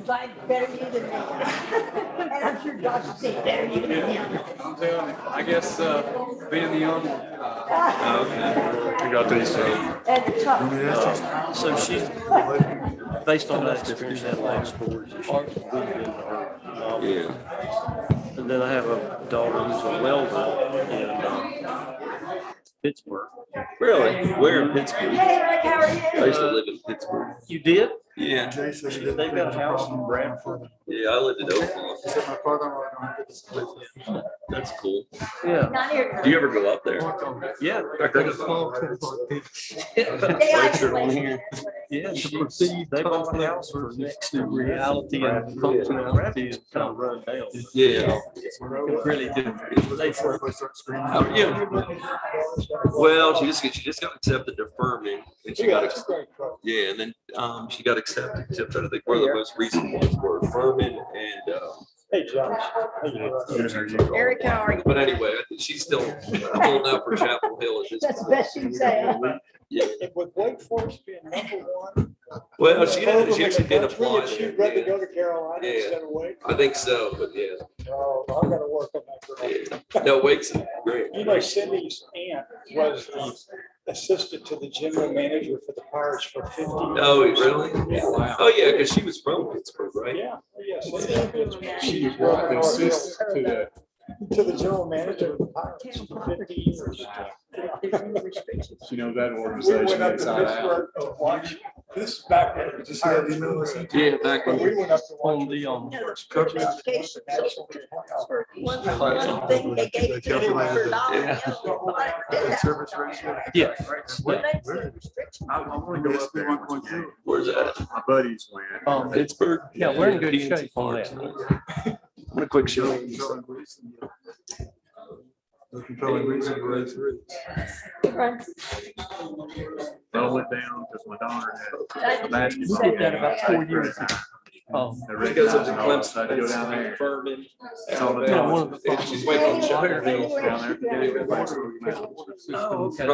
like better you than me. And I'm sure Josh would say better you than him. I'm telling you, I guess being the young one. You got these. At the top. So she's based on that experience at law school. Yeah. And then I have a daughter who's a welder in Pittsburgh. Really? Where in Pittsburgh? Hey, Rick, how are I you? used to live in Pittsburgh. You did? Yeah. They've got a house in Bradford. Yeah, I lived in Oakland. That's cool. Yeah. Not here. Do you ever go up there? Yeah. They on here. Yeah, they bought a house for next to reality and functionality is kind of run down. Yeah. It's really different. Yeah. Well, she just got accepted to Furman, and she got yeah, and then she got accepted to I think one of the most recent ones were Furman and Hey, Josh. Eric, how are you? but anyway, I think she's still holding out for Chapel Hill at this That's the point. best you can say. Huh? Yeah. With Wake Forest being number one. Well, she actually did apply. She'd rather Yeah. go to Carolina Yeah. instead of Wake. I think so, but yeah. Oh, I gotta work on that girl. Yeah. No, Wake's great. You know, Cindy's aunt was the assistant to the general manager for the Pirates for 50 years. Oh, really? Yeah. Oh, yeah, because she was from Pittsburgh, right? Yeah, yes. She was what, the assistant to the. To the general manager of the Pirates for 50 years. She knows that We organization went up to inside out. Pittsburgh to watch, this is back when. Did you see that email I sent you? Yeah, back When when. we went up to watch. On the Education, one thing they gave it to him for a dollar. Yeah. Service ratio. Yeah. I want to go up there. Where's that? My buddies went. Pittsburgh? Yeah, we're in good shape on that. What a quick show. The compelling reason to raise roots. I went down because my daughter had a basketball. We did that about 4 years ago. It goes up to Clemson. I go down there. Furman. It's all the Yeah, time. one of the- She's waiting on Chapel Hill. Down there. Oh, okay.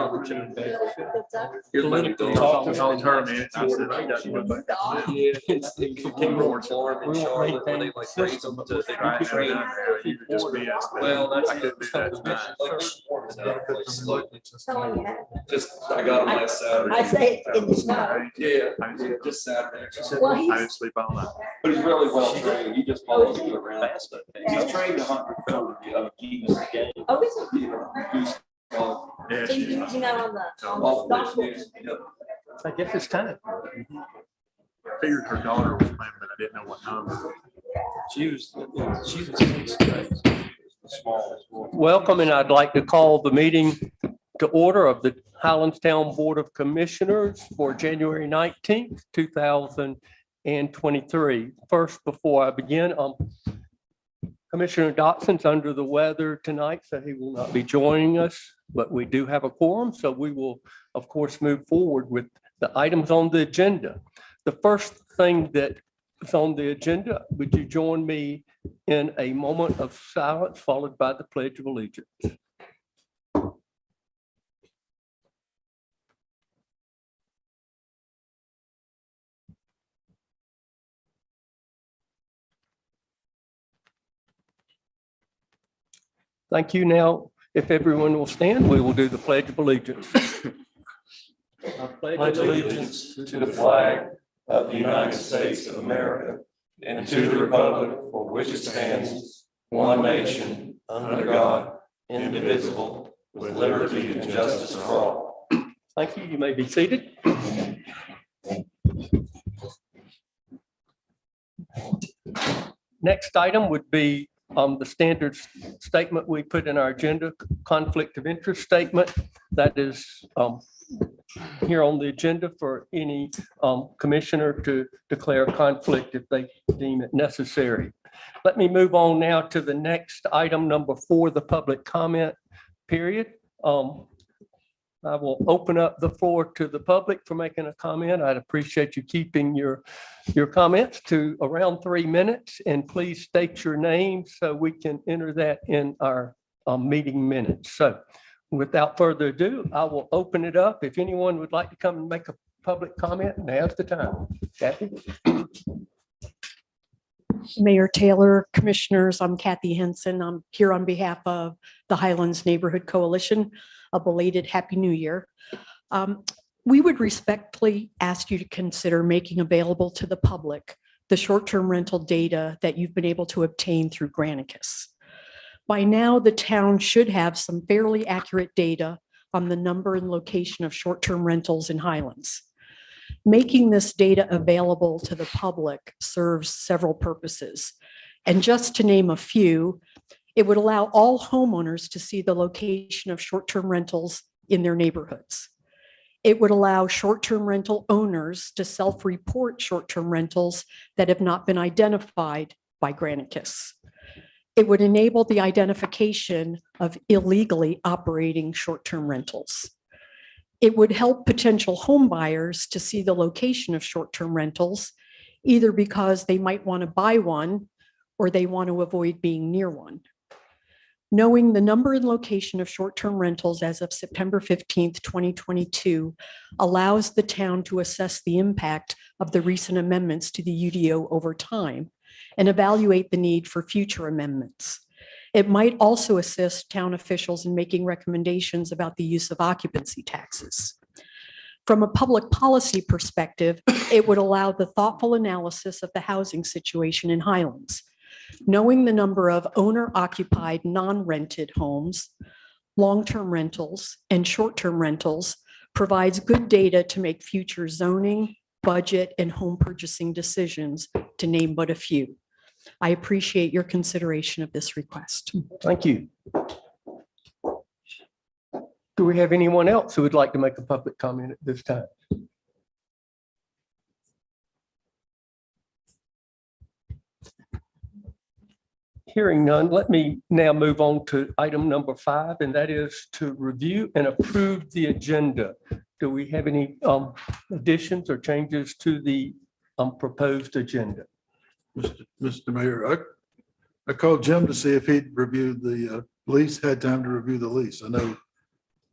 Here's my new I dog. told her, man, I said, I got to go back. Yeah, it's the Kinghorn Farm in Charlotte where they like raise them to they Right, can train. you could just be us. Well, that's I couldn't do that tonight. like swarming out, like slowly. Just, I got him last Saturday. I say it in the snow. Yeah, just Saturday. Well, I he's, didn't sleep all night. But he's really well trained. He just follows you around. He's trained to hunt for geese. oh, is he? Goose. Yeah, He's she- using that on the Off golf the- course. Yep. I guess it's time. I figured her daughter was playing, but I didn't know what number. She was sixth grade. Welcome, and I'd like to call the meeting to order of the Highlands Town Board of Commissioners for January 19th, 2023. First, before I begin, Commissioner Dotson's under the weather tonight, so he will not be joining us, but we do have a quorum, so we will, of course, move forward with the items on the agenda. The first thing that is on the agenda, would you join me in a moment of silence followed by the Pledge of Allegiance? Thank you. Now, if everyone will stand, we will do the Pledge of Allegiance. I Pledge allegiance to the flag of the United States of America and to the republic for which it stands, one nation, under God, indivisible, with liberty and justice for all. Thank you. You may be seated. Next item would be the standard statement we put in our agenda, conflict of interest statement. That is here on the agenda for any commissioner to declare conflict if they deem it necessary. Let me move on now to the next item, number 4, the public comment period. I will open up the floor to the public for making a comment. I'd appreciate you keeping your comments to around 3 minutes, and please state your name so we can enter that in our meeting minutes. So without further ado, I will open it up. If anyone would like to come and make a public comment, now's the time. Kathy? Mayor Taylor, Commissioners, I'm Kathy Henson. I'm here on behalf of the Highlands Neighborhood Coalition. A belated Happy New Year. We would respectfully ask you to consider making available to the public the short-term rental data that you've been able to obtain through Granicus. By now, the town should have some fairly accurate data on the number and location of short-term rentals in Highlands. Making this data available to the public serves several purposes. And just to name a few, it would allow all homeowners to see the location of short-term rentals in their neighborhoods. It would allow short-term rental owners to self-report short-term rentals that have not been identified by Granicus. It would enable the identification of illegally operating short-term rentals. It would help potential home buyers to see the location of short-term rentals, either because they might want to buy one or they want to avoid being near one. Knowing the number and location of short-term rentals as of September 15th, 2022 allows the town to assess the impact of the recent amendments to the UDO over time and evaluate the need for future amendments. It might also assist town officials in making recommendations about the use of occupancy taxes. From a public policy perspective, it would allow the thoughtful analysis of the housing situation in Highlands. Knowing the number of owner-occupied non-rented homes, long-term rentals, and short-term rentals provides good data to make future zoning, budget, and home purchasing decisions, to name but a few. I appreciate your consideration of this request. Thank you. Do we have anyone else who would like to make a public comment at this time? Hearing none, let me now move on to item number 5, and that is to review and approve the agenda. Do we have any additions or changes to the proposed agenda? Mr. Mayor, I called Jim to see if he'd reviewed the lease, had time to review the lease. I know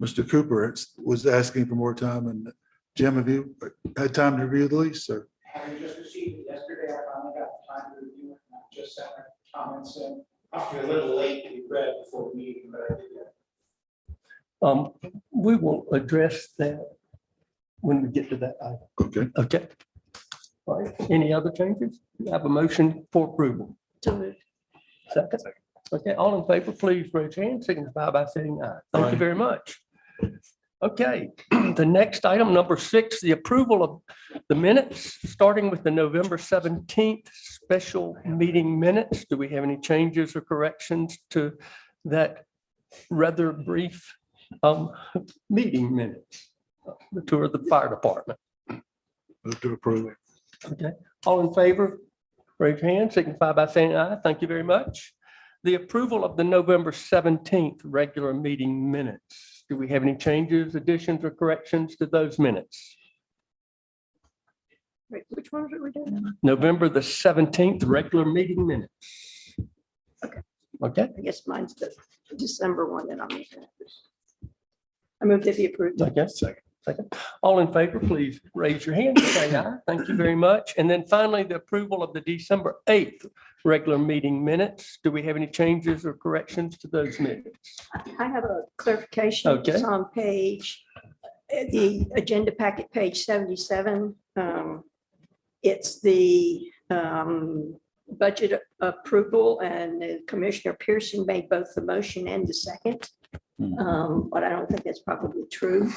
Mr. Cooper was asking for more time, and Jim, have you had time to review the lease, sir? Having just received it yesterday, I finally got the time to review it. And I just sent my comments in. I'll be a little late to be read before the meeting, but I did that. We will address that when we get to that item. Okay. Okay. All right. Any other changes? We have a motion for approval. Second. Okay. All in favor, please raise your hand. Signify by saying aye. Thank you very much. Okay. The next item, number 6, the approval of the minutes, starting with the November 17th special meeting minutes. Do we have any changes or corrections to that rather brief meeting minutes? The tour of the fire department. Move to approve. Okay. All in favor, raise your hand, signify by saying aye. Thank you very much. The approval of the November 17th regular meeting minutes. Do we have any changes, additions, or corrections to those minutes? Wait, which ones are we doing? November the 17th regular meeting minutes. Okay. Okay. I guess mine's the December one that I'm looking at. I move that be approved. Okay. Second. All in favor, please raise your hand, say aye. Thank you very much. And then finally, the approval of the December 8th regular meeting minutes. Do we have any changes or corrections to those minutes? I have a clarification. Okay. It's on the agenda packet, page 77. It's the budget approval, and Commissioner Pearson made both the motion and the second. But I don't think that's probably true.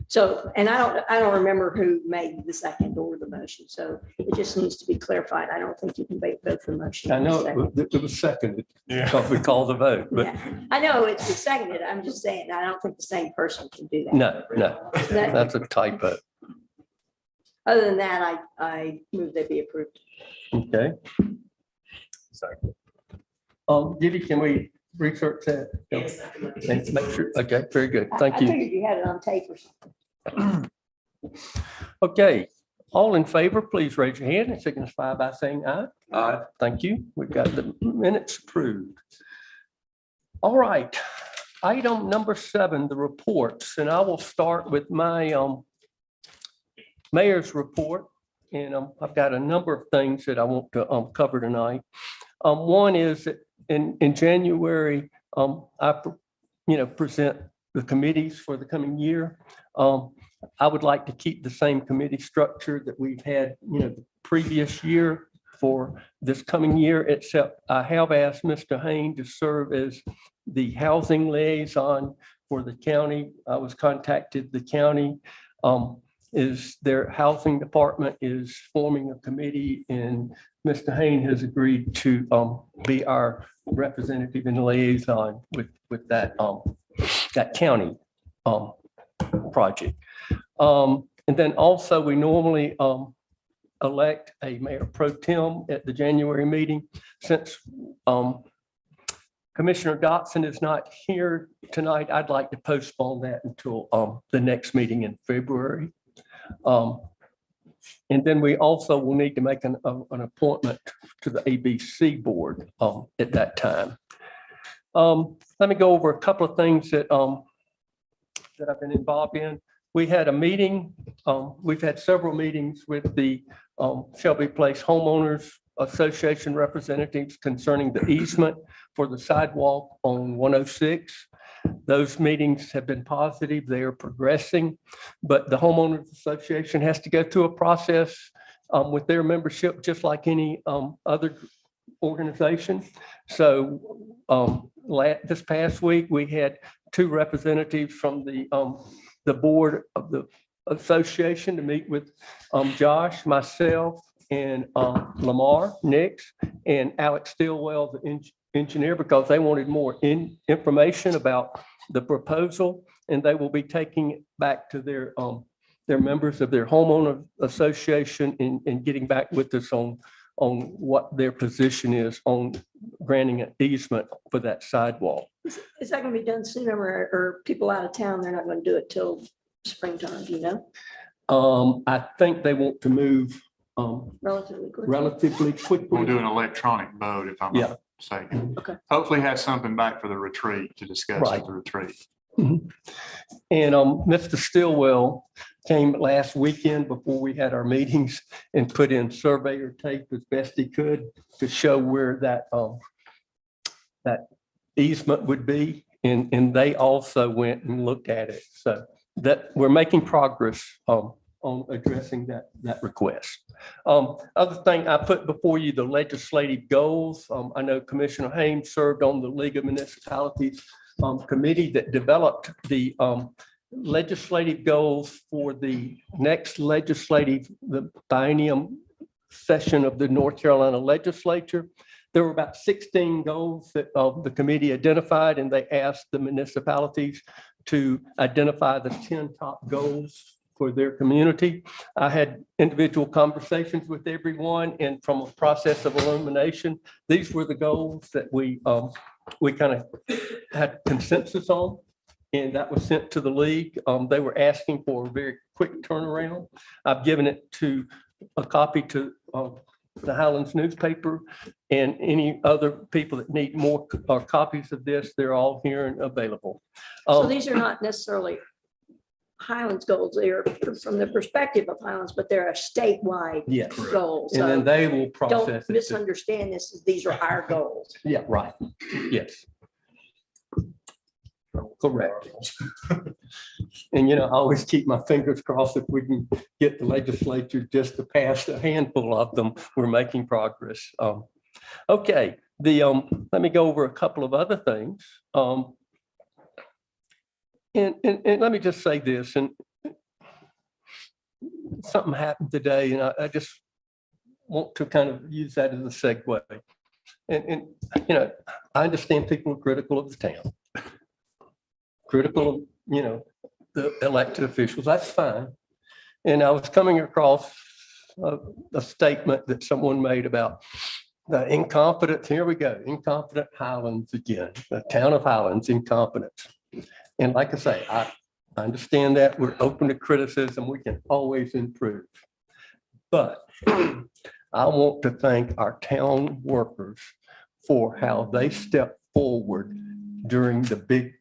So, and I don't remember who made the second or the motion. So it just needs to be clarified. I don't think you can make both the motion. I and the know second. it was seconded because we called the vote, but Yeah, I know it's seconded. I'm just saying, I don't think the same person can do that. no, That- that's a typo. Other than that, I move they be approved. Okay. Diddy, can we research that? Yes. Thanks, make sure. Okay, very good. Thank I you. figured you had it on tape or something. Okay, all in favor, please raise your hand and signify by saying aye. Aye. Thank you. We've got the minutes approved. All right, item number 7, the reports, and I will start with my mayor's report. And I've got a number of things that I want to cover tonight. One is that in January, present the committees for the coming year. I would like to keep the same committee structure that we've had, the previous year for this coming year, except I have asked Mr. Hain to serve as the housing liaison for the county. I was contacted, the county is their housing department is forming a committee, and Mr. Hain has agreed to be our representative and liaison with that that county project. And then also we normally elect a mayor pro tem at the January meeting. Since Commissioner Dotson is not here tonight, I'd like to postpone that until the next meeting in February. And then we also will need to make an appointment to the ABC board at that time. Let me go over a couple of things that I've been involved in. We had a meeting. We've had several meetings with the Shelby Place Homeowners Association representatives concerning the easement for the sidewalk on 106. Those meetings have been positive. They are progressing, but the homeowners association has to go through a process with their membership, just like any other organization. So this past week, we had 2 representatives from the board of the association to meet with Josh, myself, and Lamar Nix, and Alex Stillwell, the engineer, because they wanted more information about the proposal, and they will be taking it back to their members of their homeowner association and getting back with us on what their position is on granting an easement for that sidewalk. Is that going to be done sooner, or people out of town, they're not going to do it till springtime, do you know? I think they want to move Relatively quickly. relatively quickly. We'll do an electronic vote if I'm Yeah. not mistaken. Okay. Hopefully have something back for the retreat to discuss Right. at the retreat. And Mr. Stillwell came last weekend before we had our meetings and put in surveyor tape as best he could to show where that easement would be. And they also went and looked at it. So that we're making progress on addressing that request. Other thing I put before you, the legislative goals. I know Commissioner Hames served on the League of Municipalities committee that developed the legislative goals for the next the biennium session of the North Carolina legislature. There were about 16 goals that the committee identified, and they asked the municipalities to identify the 10 top goals for their community. I had individual conversations with everyone, and from a process of elimination, these were the goals that we kind of had consensus on, and that was sent to the league. They were asking for a very quick turnaround. I've given it to a copy to the Highlands newspaper, and any other people that need more copies of this, they're all here and available. So these are not necessarily Highlands goals. They are from the perspective of Highlands, but they're a statewide Yes. goal. And then So they will process don't it. misunderstand this, as these are our goals. Yeah, right. Yes. Correct. And, I always keep my fingers crossed if we can get the legislature just to pass a handful of them. We're making progress. Okay, let me go over a couple of other things. And let me just say this, and something happened today, and I just want to kind of use that as a segue. And I understand people are critical of the town, critical of, the elected officials. That's fine. And I was coming across a statement that someone made about the incompetence. Here we go, incompetent Highlands again, the town of Highlands, incompetence. And like I say, I understand that we're open to criticism. We can always improve. But I want to thank our town workers for how they stepped forward during the big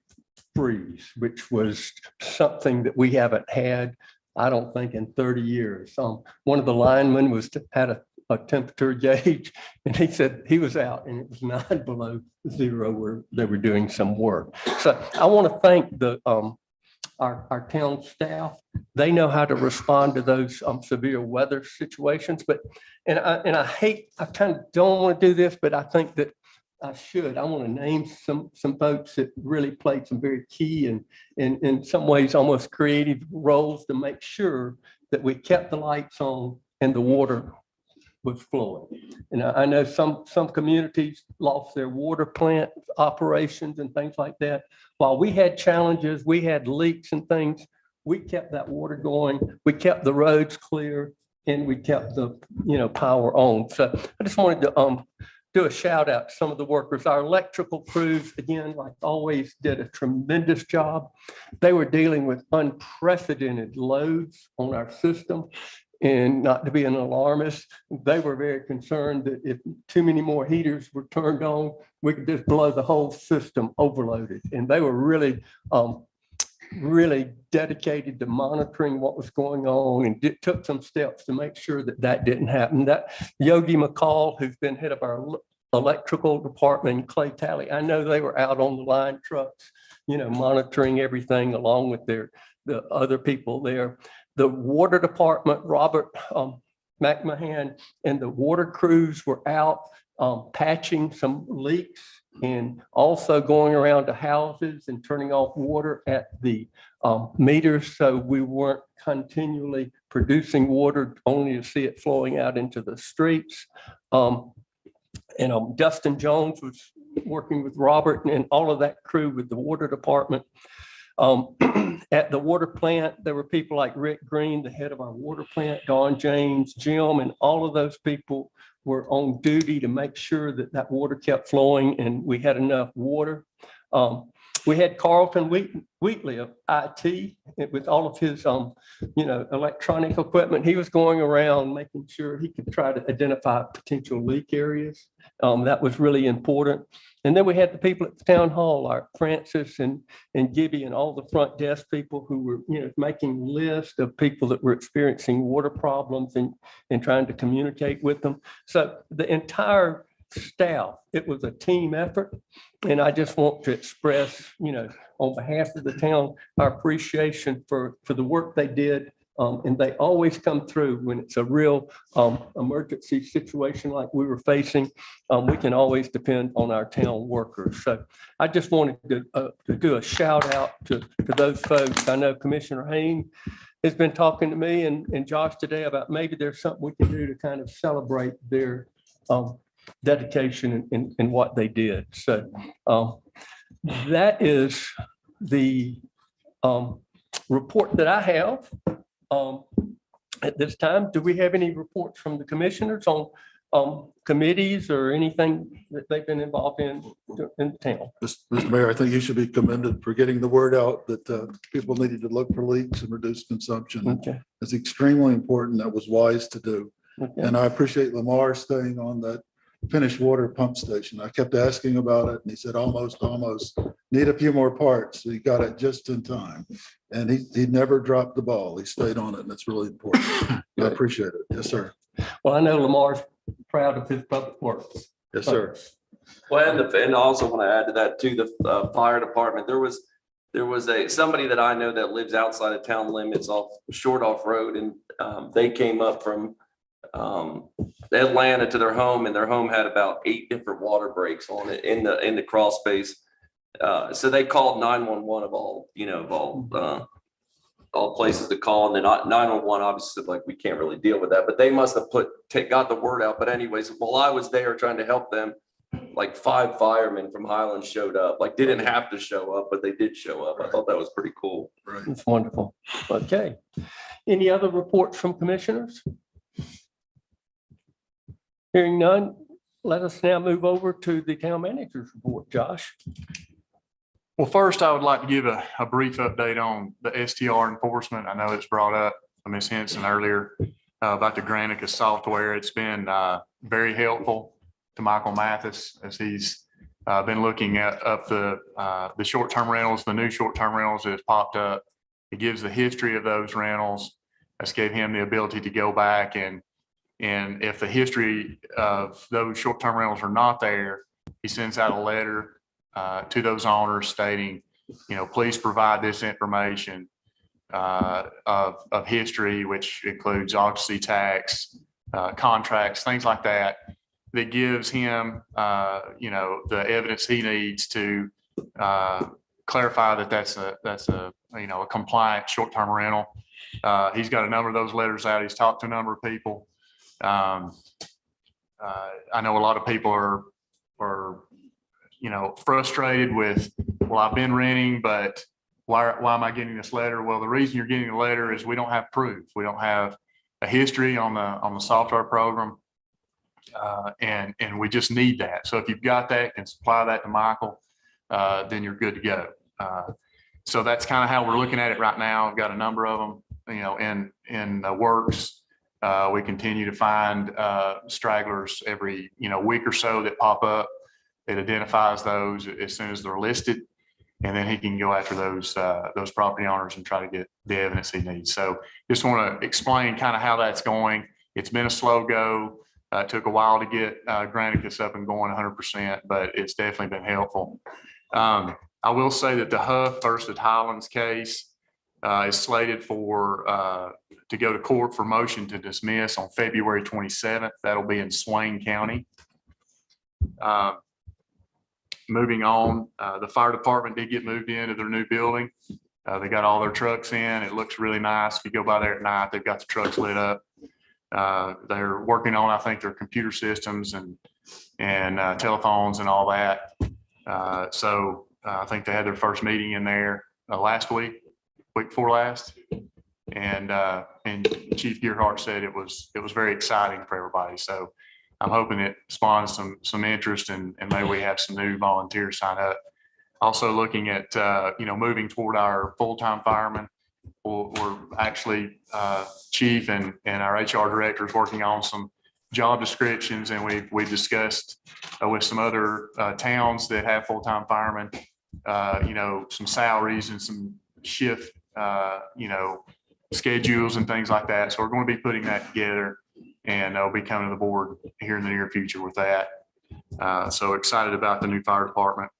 freeze, which was something that we haven't had I don't think in 30 years. One of the linemen had a temperature gauge, and he said he was out and it was 9 below zero where they were doing some work. So I want to thank our town staff. They know how to respond to those severe weather situations. And I kind of don't want to do this, but I think that I should. I want to name some folks that really played some very key and in some ways almost creative roles to make sure that we kept the lights on and the water was flowing. And I know some communities lost their water plant operations and things like that. While we had challenges, we had leaks and things, we kept that water going, we kept the roads clear, and we kept the power on. So I just wanted to do a shout out to some of the workers. Our electrical crews, again, like always, did a tremendous job. They were dealing with unprecedented loads on our system. And not to be an alarmist, they were very concerned that if too many more heaters were turned on, we could just blow the whole system overloaded. And they were really, really dedicated to monitoring what was going on and took some steps to make sure that that didn't happen. That Yogi McCall, who's been head of our electrical department, Clay Talley, I know they were out on the line trucks, monitoring everything along with the other people there. The water department, Robert McMahon and the water crews were out patching some leaks and also going around to houses and turning off water at the meters. So we weren't continually producing water only to see it flowing out into the streets. Dustin Jones was working with Robert and all of that crew with the water department. At the water plant, there were people like Rick Green, the head of our water plant, Don James, Jim, and all of those people were on duty to make sure that that water kept flowing and we had enough water. We had Carlton Wheatley of IT with all of his, electronic equipment. He was going around making sure he could try to identify potential leak areas. That was really important. And then we had the people at the town hall, our Francis and Gibby and all the front desk people who were, making lists of people that were experiencing water problems and trying to communicate with them. So the entire staff, it was a team effort. And I just want to express, on behalf of the town, our appreciation for the work they did. And they always come through when it's a real emergency situation like we were facing. We can always depend on our town workers. So I just wanted to do a shout out to those folks. I know Commissioner Haynes has been talking to me and Josh today about maybe there's something we can do to kind of celebrate their dedication in what they did. So that is the report that I have. At this time, do we have any reports from the commissioners on committees or anything that they've been involved in town? Mr. Mayor, I think you should be commended for getting the word out that people needed to look for leaks and reduce consumption. Okay. It's extremely important. That was wise to do. Okay. And I appreciate Lamar staying on that finished water pump station. I kept asking about it and he said, almost, need a few more parts. So he got it just in time. And he never dropped the ball. He stayed on it and it's really important. I appreciate it. Yes, sir. Well, I know Lamar's proud of his public works. Yes, sir. Well, and I also want to add to that too, the fire department, there was somebody that I know that lives outside of town limits off road. And they came up from Atlanta to their home, and their home had about 8 different water breaks on it in the crawl space. So they called 911 of all places to call, and then 911 obviously said, like, we can't really deal with that, but they must have got the word out. But anyways, while I was there trying to help them, like 5 firemen from Highlands showed up. Like, didn't have to show up, but they did show up. I thought that was pretty cool. Right. It's wonderful. Okay. Any other reports from commissioners? Hearing none, let us now move over to the town manager's report. Josh. Well, first, I would like to give a brief update on the STR enforcement. I know it's brought up by Ms. Henson earlier about the Granicus software. It's been very helpful to Michael Mathis as he's been looking at the short-term rentals, the new short-term rentals that has popped up. It gives the history of those rentals. This gave him the ability to go back and if the history of those short-term rentals are not there, he sends out a letter to those owners stating, please provide this information of history, which includes occupancy tax, contracts, things like that, that gives him, the evidence he needs to clarify that that's a compliant short-term rental. He's got a number of those letters out. He's talked to a number of people. I know a lot of people are frustrated with, well, I've been renting, but why am I getting this letter? Well, the reason you're getting the letter is we don't have proof. We don't have a history on the software program. And we just need that. So if you've got that and supply that to Michael, then you're good to go. So that's kind of how we're looking at it right now. I've got a number of them, in the works. We continue to find stragglers every, week or so that pop up. It identifies those as soon as they're listed, and then he can go after those property owners and try to get the evidence he needs. So just want to explain kind of how that's going. It's been a slow go. It took a while to get Granicus up and going 100%, but it's definitely been helpful. I will say that the Huff versus Highlands case is slated to go to court for motion to dismiss on February 27th. That'll be in Swain County. Moving on, the fire department did get moved into their new building. They got all their trucks in. It looks really nice. If you go by there at night, they've got the trucks lit up. They're working on, I think, their computer systems and telephones and all that. So I think they had their first meeting in there last week before last, and Chief Gearhart said it was very exciting for everybody. So I'm hoping it spawns some interest, and maybe we have some new volunteers sign up. Also looking at moving toward our full-time firemen. We're actually Chief and our HR director is working on some job descriptions, and we've discussed with some other towns that have full-time firemen, some salaries and some shift, schedules and things like that. So we're going to be putting that together, and I'll be coming to the board here in the near future with that. So excited about the new fire department.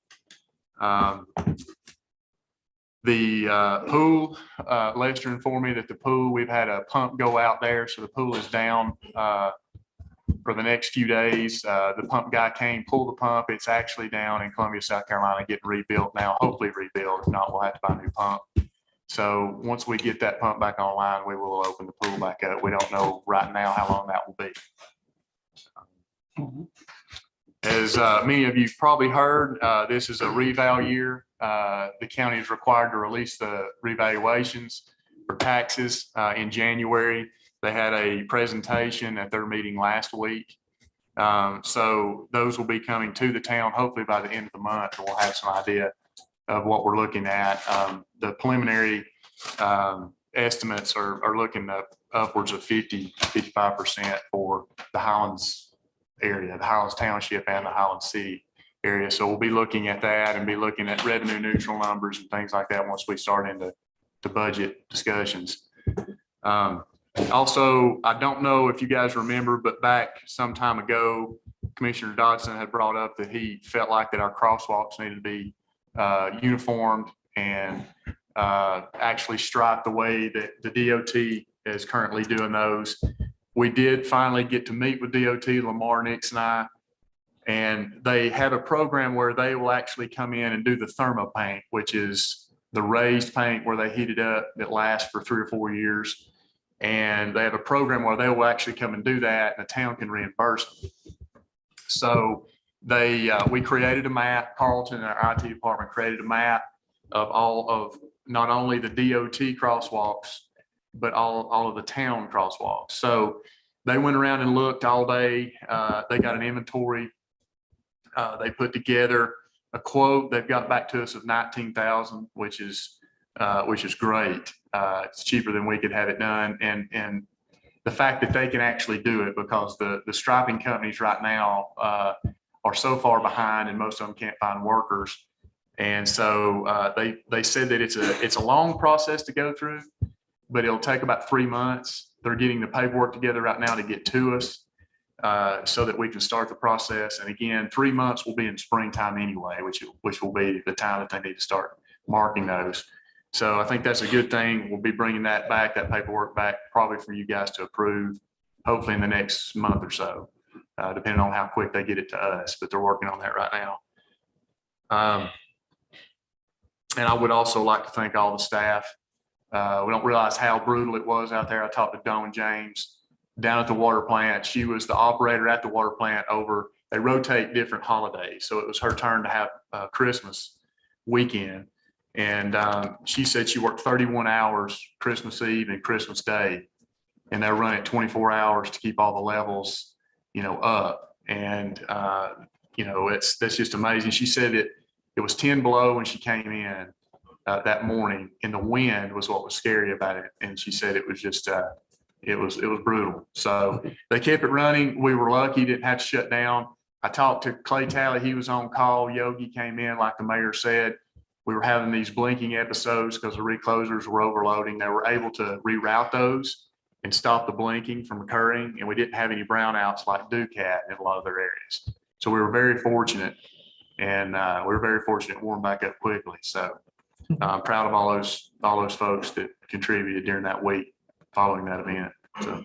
The pool, Lester informed me that the pool, we've had a pump go out there. So the pool is down for the next few days. The pump guy came, pulled the pump. It's actually down in Columbia, South Carolina, getting rebuilt now, hopefully rebuilt. If not, we'll have to buy a new pump. So once we get that pump back online, we will open the pool back up. We don't know right now how long that will be. As many of you probably heard, this is a reval year. The county is required to release the revaluations for taxes in January. They had a presentation at their meeting last week. So those will be coming to the town hopefully by the end of the month, and we'll have some idea of what we're looking at. The preliminary estimates are looking up upwards of 55% for the Highlands area, the Highlands Township and the Highlands City area. So we'll be looking at that and be looking at revenue neutral numbers and things like that once we start into budget discussions. Also, I don't know if you guys remember, but back some time ago, Commissioner Dodson had brought up that he felt like that our crosswalks needed to be uniformed and actually striped the way that the DOT is currently doing those. We did finally get to meet with DOT, Lamar, Nix, and I, and they have a program where they will actually come in and do the thermo paint, which is the raised paint where they heat it up that lasts for 3 or 4 years. And they have a program where they will actually come and do that, and the town can reimburse them. So we created a map. Carlton and our IT department created a map of all of not only the DOT crosswalks, but all of the town crosswalks. So they went around and looked all day. They got an inventory. They put together a quote. They've got back to us of $19,000, which is great. It's cheaper than we could have it done. And the fact that they can actually do it, because the striping companies right now are so far behind, and most of them can't find workers. And so they said that it's a long process to go through, but it'll take about 3 months. They're getting the paperwork together right now to get to us so that we can start the process. And again, 3 months will be in springtime anyway, which will be the time that they need to start marking those. So I think that's a good thing. We'll be bringing that paperwork back, probably for you guys to approve, hopefully in the next month or so, depending on how quick they get it to us, but they're working on that right now. And I would also like to thank all the staff. We don't realize how brutal it was out there. I talked to Dawn James down at the water plant. She was the operator at the water plant they rotate different holidays. So it was her turn to have Christmas weekend. And she said she worked 31 hours Christmas Eve and Christmas Day. And they're running 24 hours to keep all the levels, up. And, that's just amazing. She said it was 10 below when she came in that morning, and the wind was what was scary about it. And she said it was just, it was brutal. So they kept it running. We were lucky, didn't have to shut down. I talked to Clay Talley. He was on call. Yogi came in, like the mayor said. We were having these blinking episodes because the reclosers were overloading. They were able to reroute those and stop the blinking from occurring. And we didn't have any brownouts like Ducat in a lot of their areas. So we were very fortunate, and we were very fortunate warmed back up quickly. So I'm proud of all those folks that contributed during that week following that event. So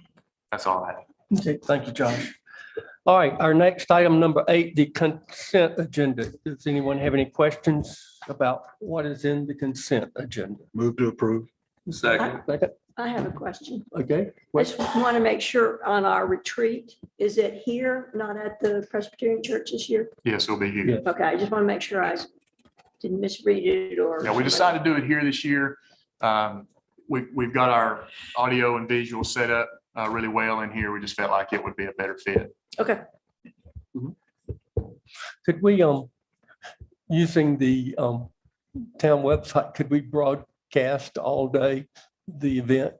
that's all I have. Okay, thank you, Josh. All right, our next item, number 8, the consent agenda. Does anyone have any questions about what is in the consent agenda? Move to approve. Second. Second, I have a question. okay. I just want to make sure on our retreat, is it here, not at the Presbyterian Church this year? Yes, it'll be here. Yeah. Okay, I just want to make sure I didn't misread it or. Yeah, we decided to do it here this year. We've got our audio and visual set up really well in here. We just felt like it would be a better fit. Okay, Could we, using the town website, could we broadcast all day the event?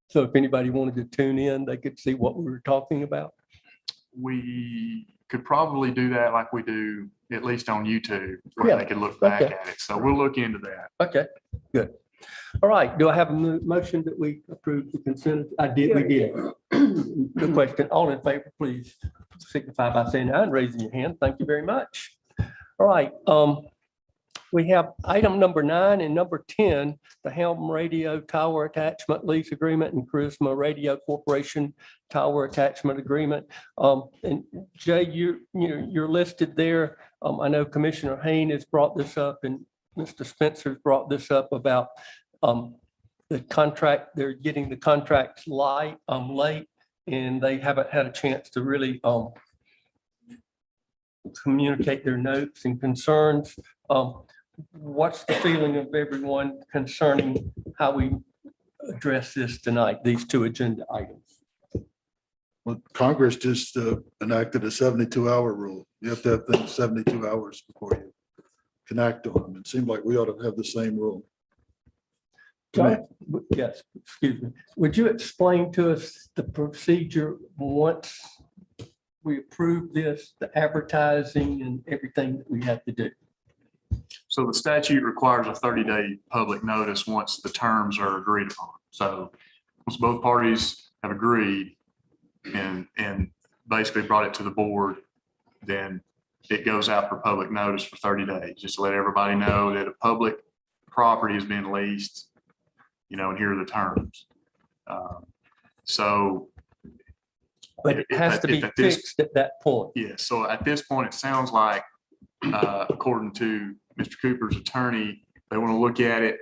So if anybody wanted to tune in, they could see what we were talking about? We could probably do that like we do, at least on YouTube, where Yeah, they could look back okay. at it. So we'll look into that. Okay, good. All right, do I have a motion that we approve the consent? We did. Good question. All in favor, please signify by saying aye and raising your hand. Thank you very much. All right, we have item number 9 and number 10, the Helm Radio Tower Attachment Lease Agreement and Charisma Radio Corporation Tower Attachment Agreement. And Jay, you're listed there. I know Commissioner Hayne has brought this up, and Mr. Spencer's brought this up about the contract. They're getting the contracts late, and they haven't had a chance to really communicate their notes and concerns. What's the feeling of everyone concerning how we address this tonight, these 2 agenda items? Well, Congress just enacted a 72-hour rule. You have to have things 72 hours before you can act on them. It seemed like we ought to have the same rule. John? Yes, excuse me. Would you explain to us the procedure once we approve this, the advertising and everything that we have to do? So the statute requires a 30-day public notice once the terms are agreed upon. So once both parties have agreed and basically brought it to the board, then it goes out for public notice for 30 days, just to let everybody know that a public property is being leased, and here are the terms. But it has to be fixed at that point. Yeah, so at this point, it sounds like, according to Mr. Cooper's attorney, they want to look at it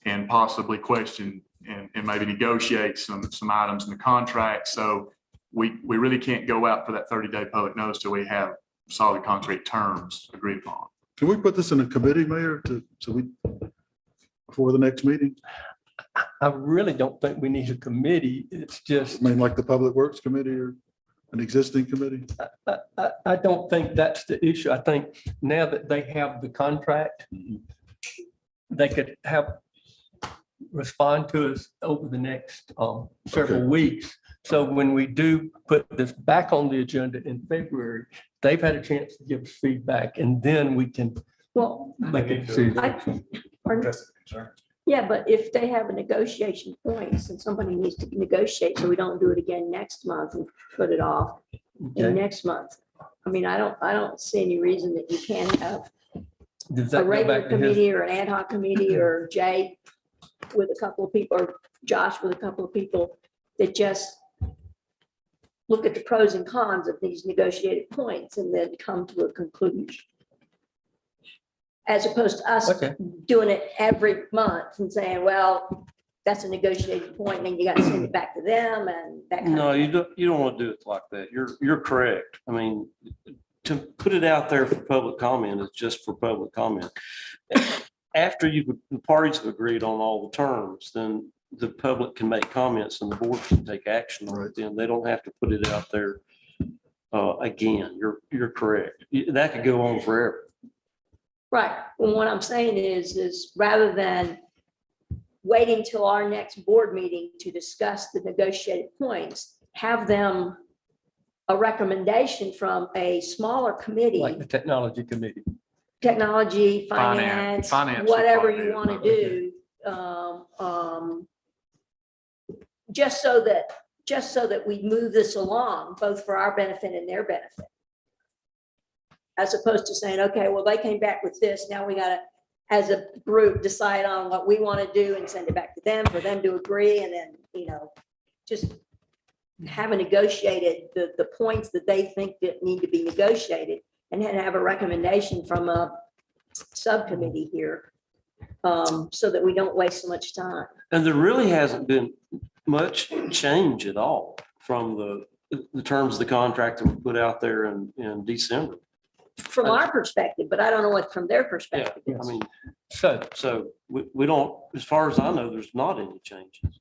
and possibly question and maybe negotiate some items in the contract. So we really can't go out for that 30-day public notice till we have solid concrete terms agreed upon. Can we put this in a committee, Mayor, before the next meeting? I really don't think we need a committee. It's just, I mean, like the Public Works Committee or an existing committee? I don't think that's the issue. I think now that they have the contract, they could respond to us over the next several weeks. So when we do put this back on the agenda in February, they've had a chance to give us feedback, and then we can well, make a decision. pardon? Yeah, but if they have a negotiation points and somebody needs to negotiate, so we don't do it again next month and put it off in Okay. next month. I mean, I don't see any reason that you can't have Does a that go regular back to his? committee or an ad hoc committee or Jay with a couple of people or Josh with a couple of people that just look at the pros and cons of these negotiated points and then come to a conclusion. As opposed to us Okay. doing it every month and saying, well, that's a negotiated point, and then you got to send it back to them and that kind No, of. you don't want to do it like that. You're correct. I mean, to put it out there for public comment is just for public comment. After the parties have agreed on all the terms, then the public can make comments and the board can take action on it. Then they don't have to put it out there again. You're correct. That could go on forever. Right. Well, what I'm saying is rather than waiting till our next board meeting to discuss the negotiated points, have them a recommendation from a smaller committee, Like the technology committee. technology, Finance finance, would whatever probably you be want to it. do. Just so that we move this along, both for our benefit and their benefit. As opposed to saying, okay, well, they came back with this, now we gotta, as a group, decide on what we want to do and send it back to them for them to agree, and then, just have a negotiated, the points that they think that need to be negotiated, and then have a recommendation from a subcommittee here, so that we don't waste so much time. And there really hasn't been much change at all from the terms of the contract that were put out there in December. From our perspective, but I don't know what from their perspective I is. mean, So we don't, as far as I know, there's not any changes.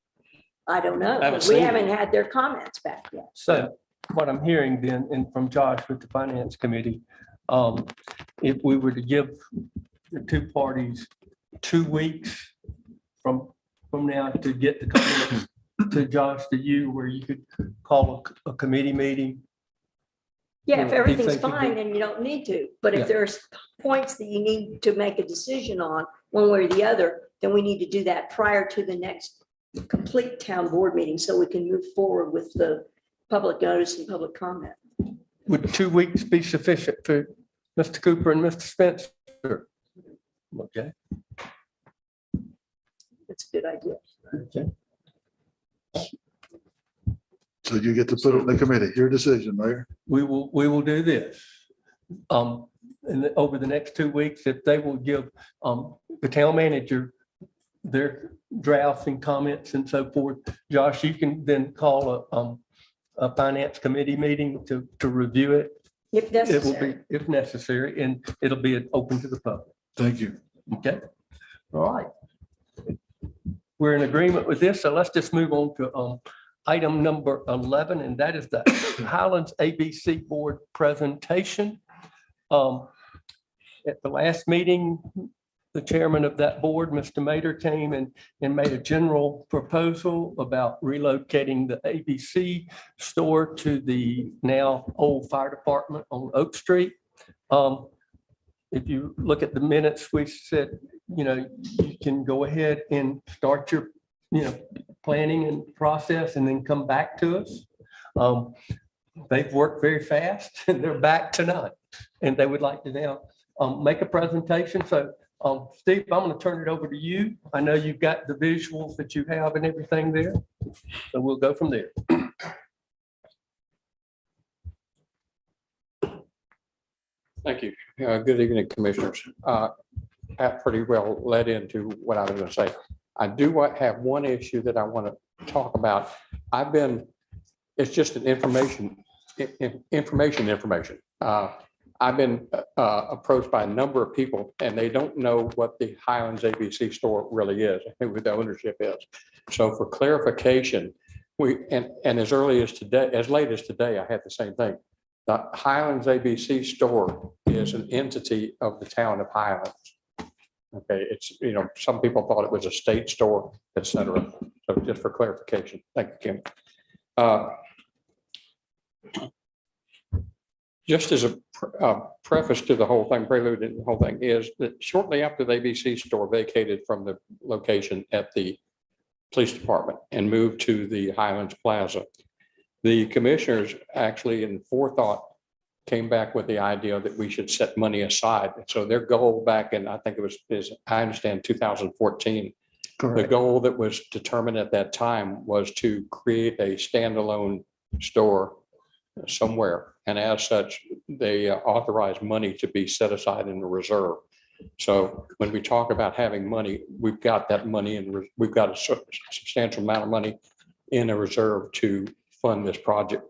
I don't know, Haven't because we seen haven't it. had their comments back yet. So what I'm hearing then, and from Josh with the finance committee, if we were to give the two parties 2 weeks from now to get the comments to Josh, to you, where you could call a committee meeting. Yeah, if Yeah, he everything's thinks it'd be- fine, then you don't need to. But Yeah. if there's points that you need to make a decision on, one way or the other, then we need to do that prior to the next complete town board meeting, so we can move forward with the public notice and public comment. Would 2 weeks be sufficient for Mr. Cooper and Mr. Spencer? Okay. That's a good idea. Okay. So you get to put it in the committee, your decision, Mayor. We will do this. And over the next 2 weeks, if they will give the town manager their drafts and comments and so forth, Josh, you can then call a finance committee meeting to review it. If It will necessary. be, if necessary, and it'll be open to the public. Thank you. Okay. All right. We're in agreement with this, so let's just move on to item number 11, and that is the Highlands ABC Board presentation. At the last meeting, the chairman of that board, Mr. Mader, came and made a general proposal about relocating the ABC store to the now old fire department on Oak Street. If you look at the minutes, we said, you can go ahead and start your, planning and process and then come back to us. They've worked very fast and they're back tonight, and they would like to now make a presentation. So Steve, I'm going to turn it over to you. I know you've got the visuals that you have and everything there. So we'll go from there. Thank you. Good evening, Commissioners. That pretty well led into what I was going to say. I do have one issue that I want to talk about. It's just an information. I've been approached by a number of people, and they don't know what the Highlands ABC store really is, and who the ownership is. So for clarification, and as early as today, as late as today, I had the same thing. The Highlands ABC store is an entity of the town of Highlands. Okay, it's, some people thought it was a state store, et cetera. So just for clarification, thank you, Kim. Just as a preface to the whole thing, prelude to the whole thing, is that shortly after the ABC store vacated from the location at the police department and moved to the Highlands Plaza, the commissioners actually in forethought came back with the idea that we should set money aside. So their goal back in, I think it was, I understand, 2014, the goal that was determined at that time was to create a standalone store somewhere. And as such, they authorized money to be set aside in the reserve. So when we talk about having money, we've got that money and we've got a substantial amount of money in a reserve to fund this project.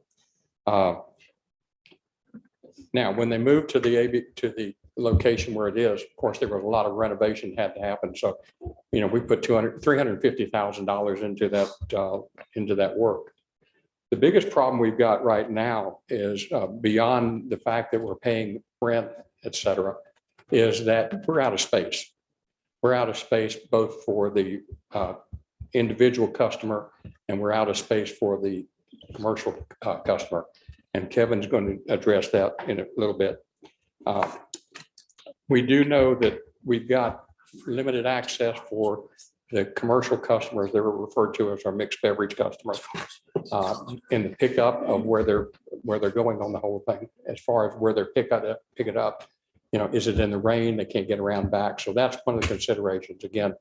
Now, when they moved to the location where it is, of course, there was a lot of renovation had to happen. So, you know, we put $350,000 into that work. The biggest problem we've got right now is beyond the fact that we're paying rent, et cetera, is that we're out of space. We're out of space both for the individual customer and we're out of space for the commercial customer. And Kevin's going to address that in a little bit. We do know that we've got limited access for the commercial customers that are referred to as our mixed beverage customers in the pickup of where they're going on the whole thing. As far as where they're pick it up, you know, is it in the rain? They can't get around back. So that's one of the considerations. Again,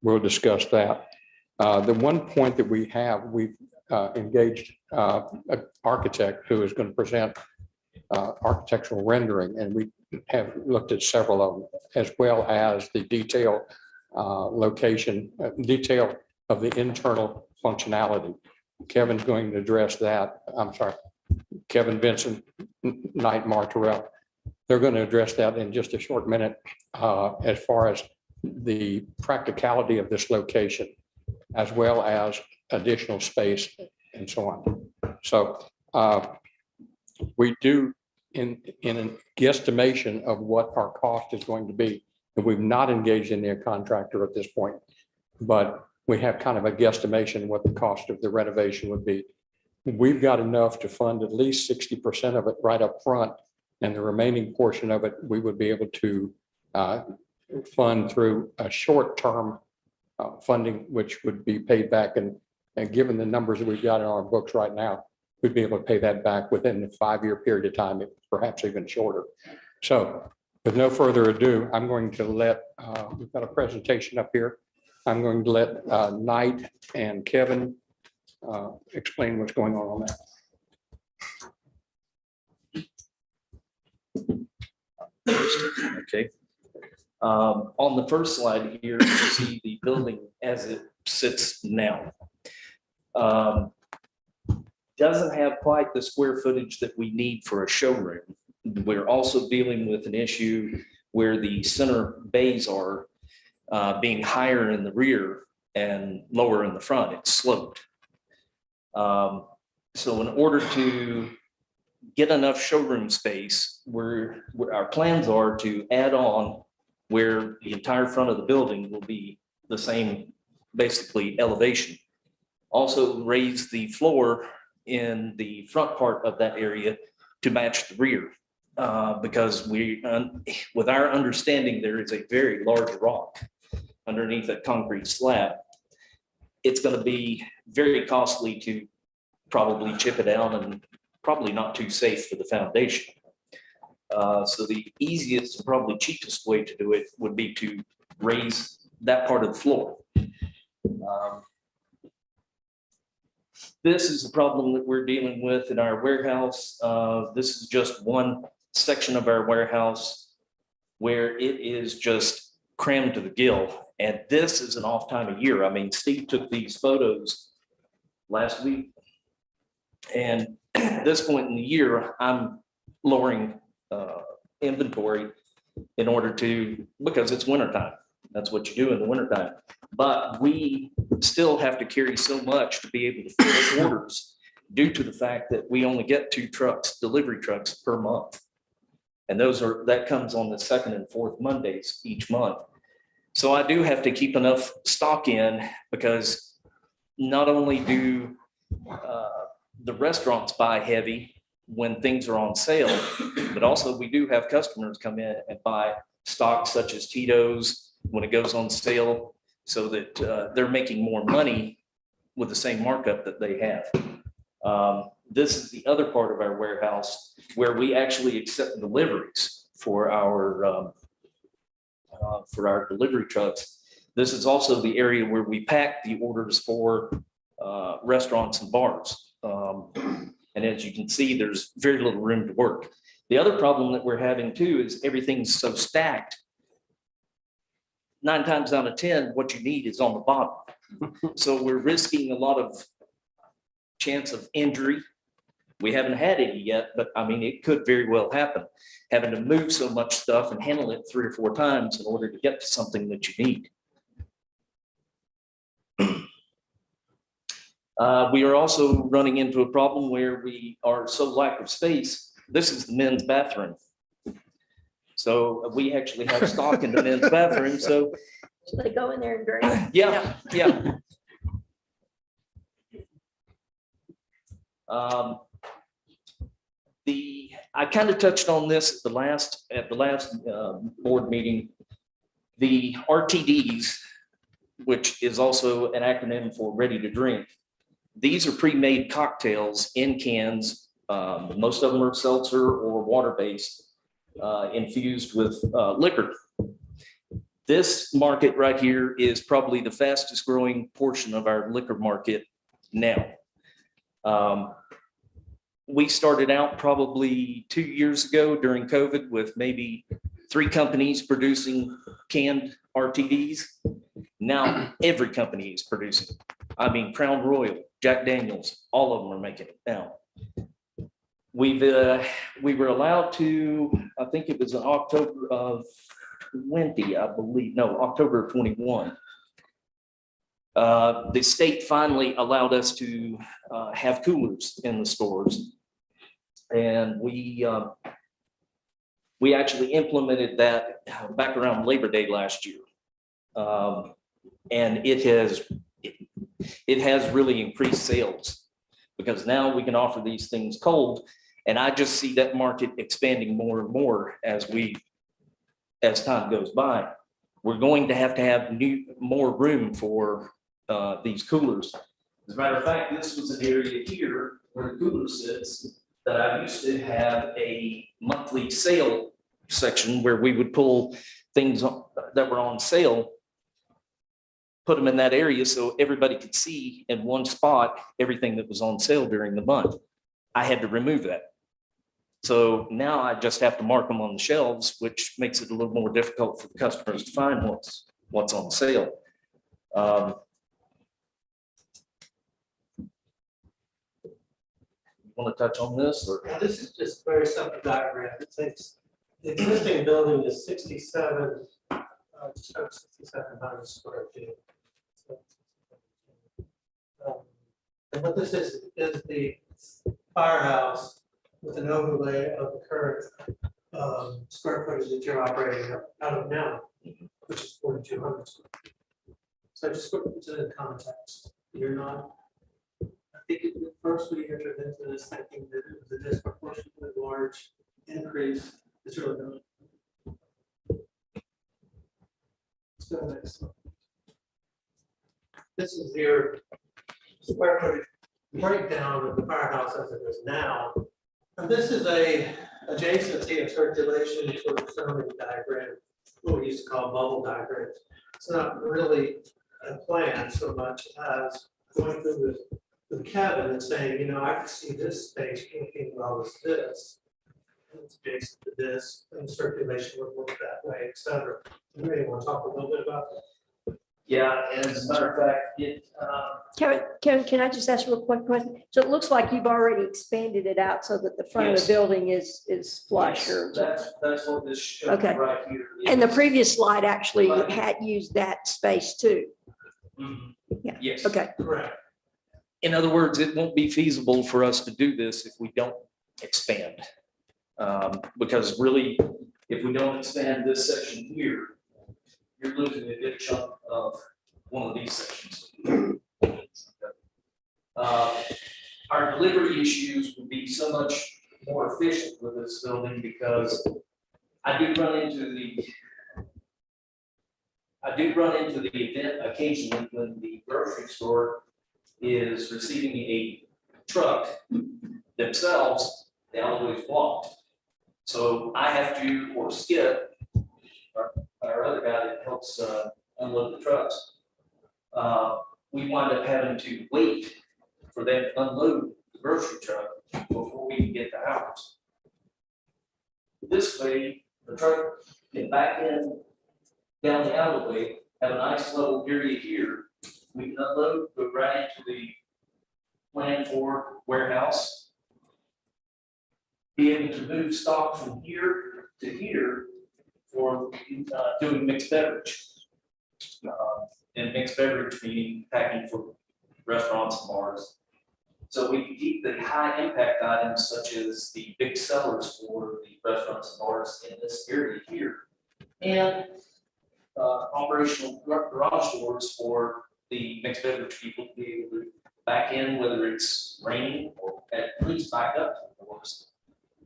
we'll discuss that. The one point that we've engaged an architect who is going to present architectural rendering, and we have looked at several of them, as well as the detail detail of the internal functionality. Kevin's going to address that. I'm sorry, Kevin Vincent, Knight Martorell. They're going to address that in just a short minute as far as the practicality of this location, as well as additional space and so on. So we do in a guesstimation of what our cost is going to be. And we've not engaged in a contractor at this point, but we have kind of a guesstimation what the cost of the renovation would be. We've got enough to fund at least 60% of it right up front, and the remaining portion of it we would be able to fund through a short-term funding, which would be paid back. And given the numbers that we've got in our books right now, we'd be able to pay that back within the 5-year period of time, perhaps even shorter. So with no further ado, I'm going to let, we've got a presentation up here. I'm going to let Knight and Kevin explain what's going on that. Okay. On the first slide here, you see the building as it sits now. Doesn't have quite the square footage that we need for a showroom. We're also dealing with an issue where the center bays are being higher in the rear and lower in the front. It's sloped. So in order to get enough showroom space, our plans are to add on where the entire front of the building will be the same, basically, elevation. Also raise the floor in the front part of that area to match the rear. Because with our understanding, there is a very large rock underneath that concrete slab. It's going to be very costly to probably chip it down and probably not too safe for the foundation. So the easiest and probably cheapest way to do it would be to raise that part of the floor. This is the problem that we're dealing with in our warehouse. This is just one section of our warehouse where it is just crammed to the gill. And this is an off time of year. I mean, Steve took these photos last week. And at this point in the year, I'm lowering inventory in order to, because it's wintertime. That's what you do in the wintertime. But we still have to carry so much to be able to fill orders due to the fact that we only get 2 trucks, delivery trucks per month. And that comes on the second and fourth Mondays each month. So I do have to keep enough stock in, because not only do the restaurants buy heavy, when things are on sale. But also we do have customers come in and buy stocks such as Tito's when it goes on sale, so that they're making more money with the same markup that they have. This is the other part of our warehouse where we actually accept deliveries for our delivery trucks. This is also the area where we pack the orders for restaurants and bars. And as you can see, there's very little room to work. The other problem that we're having too is everything's so stacked. 9 times out of 10, what you need is on the bottom. So we're risking a lot of chance of injury. We haven't had any yet, but I mean, it could very well happen. Having to move so much stuff and handle it 3 or 4 times in order to get to something that you need. We are also running into a problem where we are so lack of space. This is the men's bathroom. So we actually have stock in the men's bathroom. So They go in there and drink. yeah. I kind of touched on this at the last board meeting. The RTDs, which is also an acronym for ready to drink. These are pre-made cocktails in cans. Most of them are seltzer or water-based, infused with liquor. This market right here is probably the fastest growing portion of our liquor market now. We started out probably 2 years ago during COVID with maybe 3 companies producing canned RTDs. Now every company is producing. I mean, Crown Royal, Jack Daniels, all of them are making it now. We were allowed to, I think it was in October of 20, I believe, no, October of 21. The state finally allowed us to have coolers in the stores. And we actually implemented that back around Labor Day last year. And it has really increased sales because now we can offer these things cold. And I just see that market expanding more and more as time goes by. We're going to have more room for these coolers. As a matter of fact, this was an area here where the cooler sits that I used to have a monthly sale section where we would pull things that were on sale, put them in that area so everybody could see in one spot everything that was on sale during the month. I had to remove that. So now I just have to mark them on the shelves, which makes it a little more difficult for the customers to find what's on sale. Want to touch on this? Or? Now, this is just a very simple diagram. It takes the existing building is 67, just over 6,700 square feet. And what this is the firehouse with an overlay of the current square footage that you're operating out of now, which is 4,200 square feet. So just put it in context. You're not. I think at first we entered into this thinking that it was a disproportionately large increase. It's really not. Let's go next one. This is your square footage breakdown of the firehouse as it is now. And this is a adjacency and circulation sort of summary diagram, what we used to call bubble diagrams. It's not really a plan so much as going through with Kevin and saying, you know, I can see this space looking well as this. And it's adjacent to this, and circulation would work that way, et cetera. You may want to talk a little bit about that. Yeah, and as a matter of fact, Kevin, can I just ask you a quick question? So it looks like you've already expanded it out so that the front of Yes. the building is flush. yes, Or that's what this shows Okay. right here. and the is. previous slide actually had used that space too. Mhm. Yeah. Yes. Okay. Correct. In other words, it won't be feasible for us to do this if we don't expand. Because really, if we don't expand this section here, you're losing a good chunk of one of these sections. Our delivery issues would be so much more efficient with this building because I do run into the event occasionally when the grocery store is receiving a truck themselves, the alleyway's blocked. So I have to, or Skip, our other guy that helps unload the trucks, we wind up having to wait for them to unload the grocery truck before we can get the house. This way, the truck can back in down the alleyway, have a nice level area here. We can unload, go right into the plan for warehouse. Be able to move stock from here to here for doing mixed beverage. And mixed beverage meaning packing for restaurants and bars. So we can keep the high impact items such as the big sellers for the restaurants and bars in this area here. And operational garage doors for the mixed beverage people to be able to back in, whether it's raining or at least back up to the doors.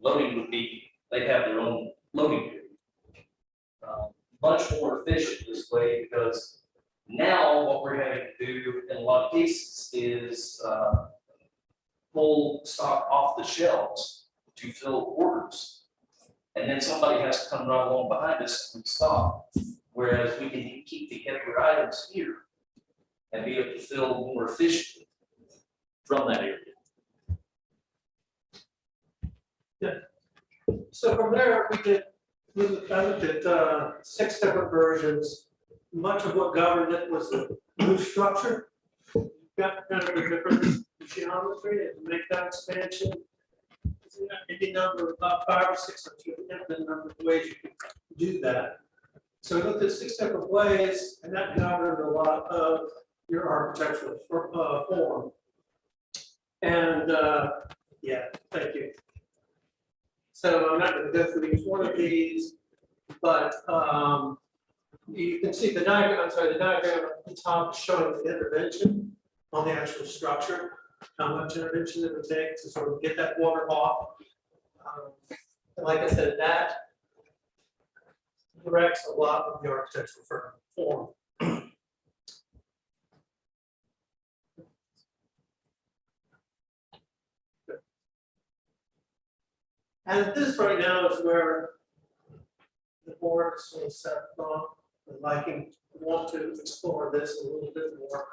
Loading would be, they'd have their own loading area. Much more efficient this way because now what we're having to do in a lot of cases is pull stock off the shelves to fill orders. And then somebody has to come right along behind us and stop. Whereas we can keep the heavier items here and be able to fill more efficiently from that area. Yeah. So from there, we looked at 6 different versions. Much of what governed it was the roof structure. Got kind of a different geometry and make that expansion. Any number, about 5 or 6 or 2 different number of ways you can do that. So we looked at 6 different ways, and that governed a lot of your architectural form. And yeah, thank you. So I'm not going to go through each one of these, but you can see the diagram. I'm sorry, the diagram at the top is showing the intervention on the actual structure, how much intervention it would take to sort of get that water off. And like I said, that directs a lot of the architectural form. And this right now is where the board is sort of set on, and liking, want to explore this a little bit more.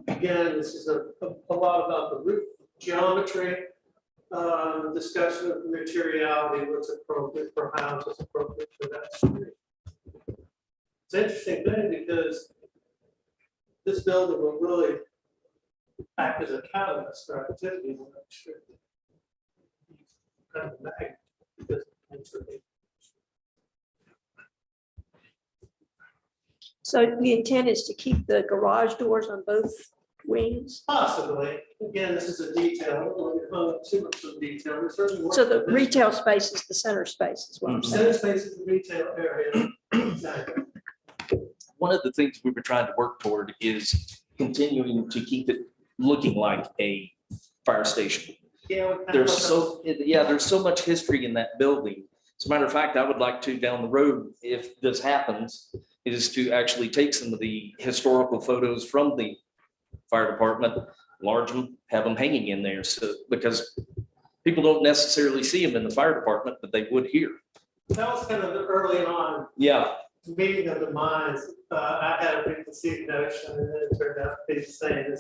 Again, this is a lot about the roof geometry, discussion of materiality, what's appropriate for a house, what's appropriate for that street. It's an interesting thing because this building will really act as a catalyst for activity. Kind of magnet, because So the intent is to keep the garage doors on both wings? possibly, again, this is a detail, I don't want to go too much of detail. We certainly work So the with this. retail space is the center space as well. Center space is the retail area. Exactly. One of the things we were trying to work toward is continuing to keep it looking like a fire station. Yeah, There's so much history in that building. As a matter of fact, I would like to down the road, if this happens, is to actually take some of the historical photos from the fire department, enlarge them, have them hanging in there. So, because people don't necessarily see them in the fire department, but they would here. That was kind of the early on Yeah. meeting of the minds. I had a preconceived notion, and then it turned out to be the same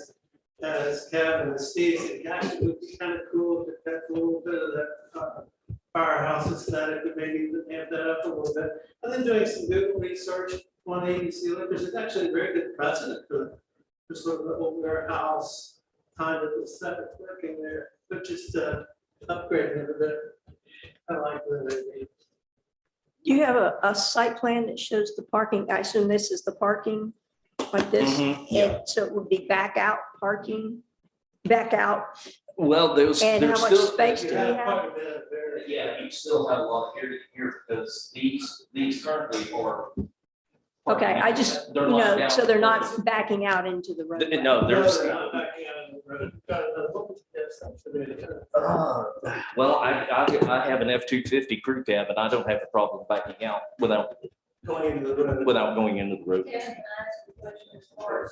as Kevin and Steve said, gosh, it would be kind of cool to have a little bit of that firehouse aesthetic, and maybe even amp that up a little bit. And then doing some Google research on ABC Liquors, it's actually a very good precedent for sort of the old warehouse kind of aesthetic working there, but just upgrading it a bit. I like the way they. Do you have a site plan that shows the parking? I assume this is the parking like this? Yeah. And so it would be back out parking, back out. Well, And how there's much still, space do you You have have? quite a bit there. yeah, you still have a lot of area here because these currently are Okay, I just, They're locked down. so they're not backing out into the road. No, there's, well, I have an F-250 crew cab and I don't have a problem backing out without going into the road. Yeah, can I ask a question as far as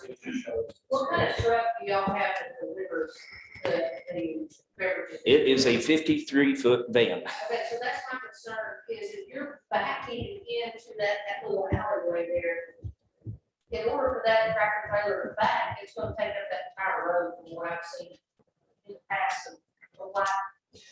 what kind of truck do y'all have that delivers the beverages? It is a 53-foot van. Okay, so that's my concern, is if you're backing into that little alleyway there, in order for that tractor trailer to back, it's gonna take up that entire road from what I've seen in the past. A lot,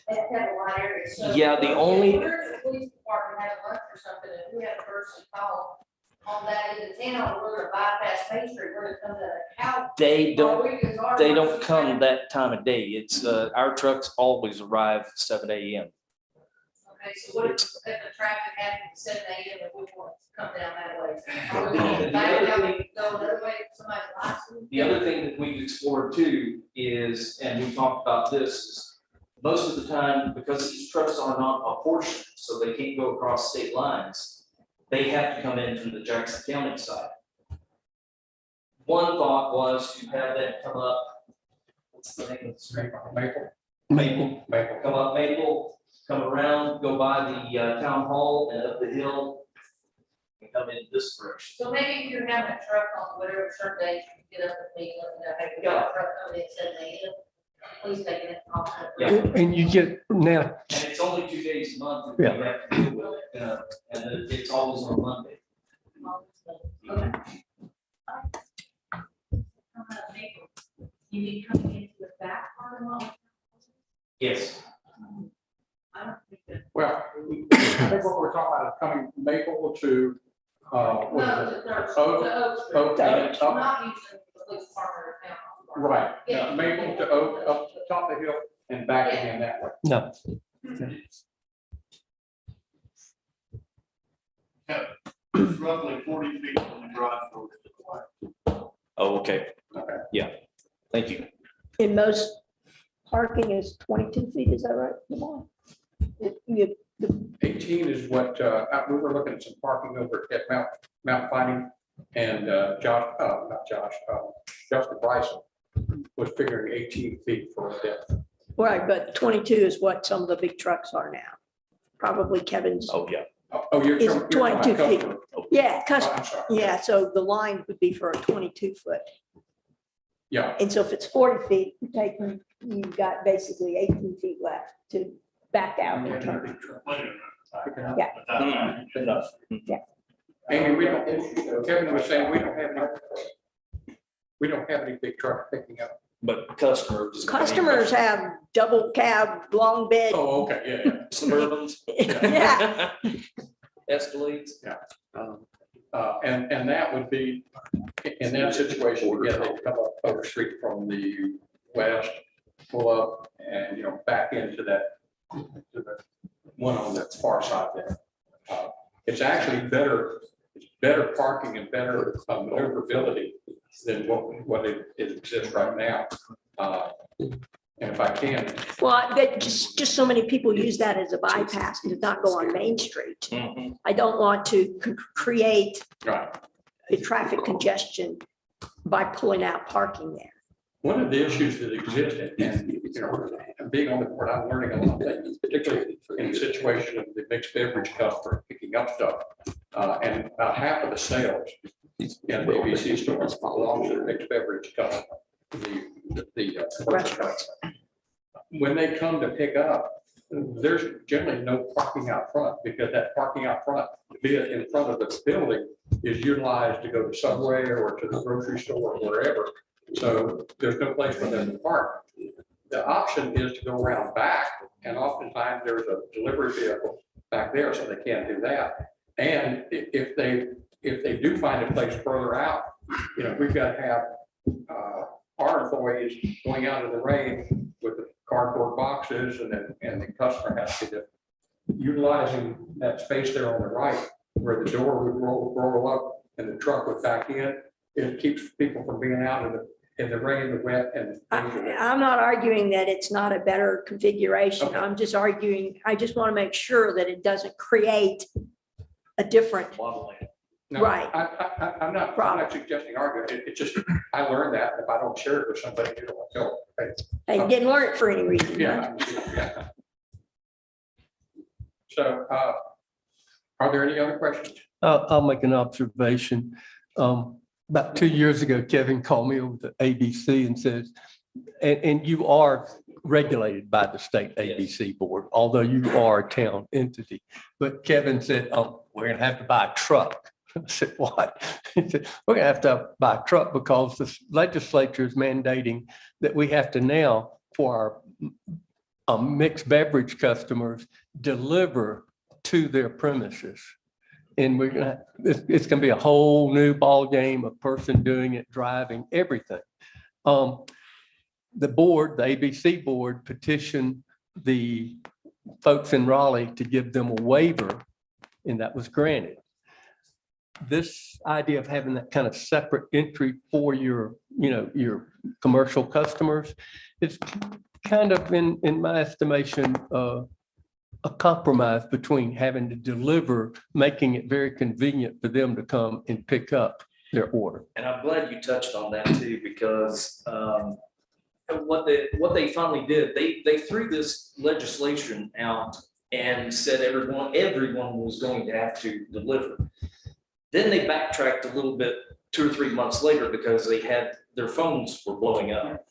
they have to have a wide area. So Yeah, the if only- we're in the police department having lunch or something, and we have a person call on that in the town, we're gonna bypass Main Street, we're gonna come to the house. They don't come that time of day. It's, our trucks always arrive 7 AM. Okay, so what if the traffic happens at 7 AM and we want to come down that way? Are we gonna back out and go another way, somebody's license? The other thing that we've explored too is, and we talked about this, is most of the time, because these trucks are not apportioned, so they can't go across state lines, they have to come in from the Jackson County side. One thought was to have them come up, what's the name of the street? Maple. Come up Maple, come around, go by the town hall and up the hill, and come in this direction. So maybe if you're having a truck on whatever certain days, you can get up with me, let me know, hey, we got a truck coming in at 7 AM. Please take it off. Yeah. And you get now, And it's only 2 days a month that we have to deal with it, and it's always on Monday. Okay. You mean coming into the back part of all? Yes. I don't think that. Well, I think what we're talking about is coming from Maple to, what is it? Oak, and I'm up, not using the police department or town. right, Yeah. Maple to Oak, up to the top of the hill and back again that way. no, Roughly 40 feet from the drive road. Oh, okay. Okay. Yeah, thank you. In most, parking is 22 feet, is that right? Lamar? You- 18 is what, we were looking at some parking over at Mount Finding, and Justin Bryson was figuring 18 feet for a depth. Right, but 22 is what some of the big trucks are now. Probably Kevin's, Oh, yeah. Oh, you're. It's you're talking about 22 feet. customer. yeah, Oh, I'm sorry. yeah, so the line would be for a 22 foot. Yeah, And so if it's 40 feet, you've got basically 18 feet left to back out and turn. Yeah. Amy, we don't, Kevin was saying, we don't have any big trucks picking up. But customers. Customers have double cab, long bed. Oh, okay, yeah. Suburbans. Yeah, Escalades. And that would be, in that situation, again, they come up over street from the west, pull up and, back into that, to the one on the far side there. It's actually better parking and better maneuverability than what it exists right now. And if I can, well, just so many people use that as a bypass to not go on Main Street. Mhm. I don't want to create right. a traffic congestion by pulling out parking there. One of the issues that exist, and being on the board, I'm learning a lot of things, particularly in the situation of the mixed beverage customer picking up stuff. And about half of the sales in the ABC stores belong to the mixed beverage customer, the restaurants. When they come to pick up, there's generally no parking out front, because that parking out front, be it in front of the building, is utilized to go to Subway or to the grocery store or wherever. So there's no place for them to park. The option is to go around back, and oftentimes there's a delivery vehicle back there, so they can't do that. And if they do find a place further out, we've got to have our employees going out in the rain with the cardboard boxes, and the customer has to be utilizing that space there on the right, where the door would roll up and the truck would back in. It keeps people from being out in the rain, the wet, and. I'm not arguing that it's not a better configuration. Okay. I'm just arguing, I just want to make sure that it doesn't create a different No, Right. I'm not suggesting argue. It's just, I learned that if I don't share it with somebody, you don't tell. I didn't learn it for any reason. huh? Yeah. Yeah. So, are there any other questions? I'll make an observation. About 2 years ago, Kevin called me over to ABC and says, and you are regulated by the state ABC board, although you are a town entity. But Kevin said, oh, we're gonna have to buy a truck. I said, what? He said, we're gonna have to buy a truck because the legislature is mandating that we have to now, for our mixed beverage customers, deliver to their premises. And we're gonna, it's gonna be a whole new ball game, a person doing it, driving, everything. The board, the ABC board, petitioned the folks in Raleigh to give them a waiver, and that was granted. This idea of having that kind of separate entry for your, your commercial customers is kind of, in my estimation, a compromise between having to deliver, making it very convenient for them to come and pick up their order. And I'm glad you touched on that too, because what they finally did, they threw this legislation out and said everyone was going to have to deliver. Then they backtracked a little bit 2 or 3 months later because they had their phones were blowing up.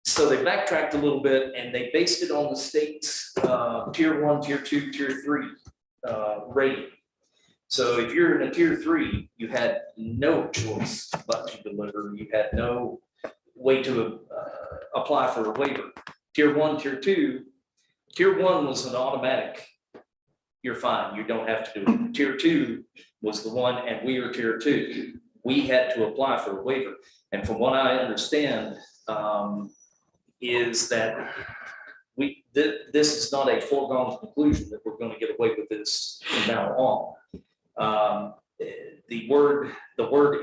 So they backtracked a little bit and they based it on the state's tier 1, tier 2, tier 3 rating. So if you're in a tier 3, you had no choice but to deliver. You had no way to apply for a waiver. Tier 1, tier 2, tier 1 was an automatic. You're fine. You don't have to do it. Tier 2 was the one, and we are tier 2. We had to apply for a waiver. And from what I understand, is that this is not a foregone conclusion that we're going to get away with this from now on. The word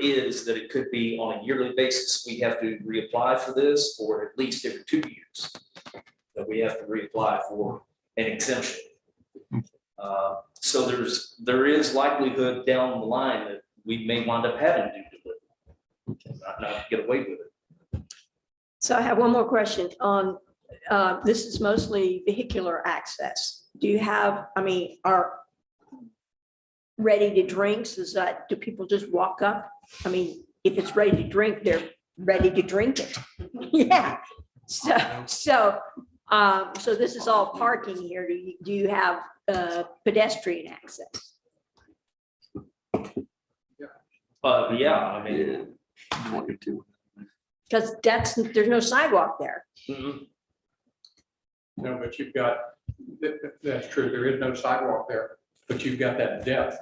is that it could be on a yearly basis. We have to reapply for this, or at least every 2 years that we have to reapply for an exemption. So there is likelihood down the line that we may wind up having to deliver, not get away with it. So I have one more question on, this is mostly vehicular access. Do you have, are ready to drinks, do people just walk up? If it's ready to drink, they're ready to drink it. Yeah. So this is all parking here. Do you have pedestrian access? Yeah, Because there's no sidewalk there. No, but you've got, that's true, there is no sidewalk there, but you've got that depth.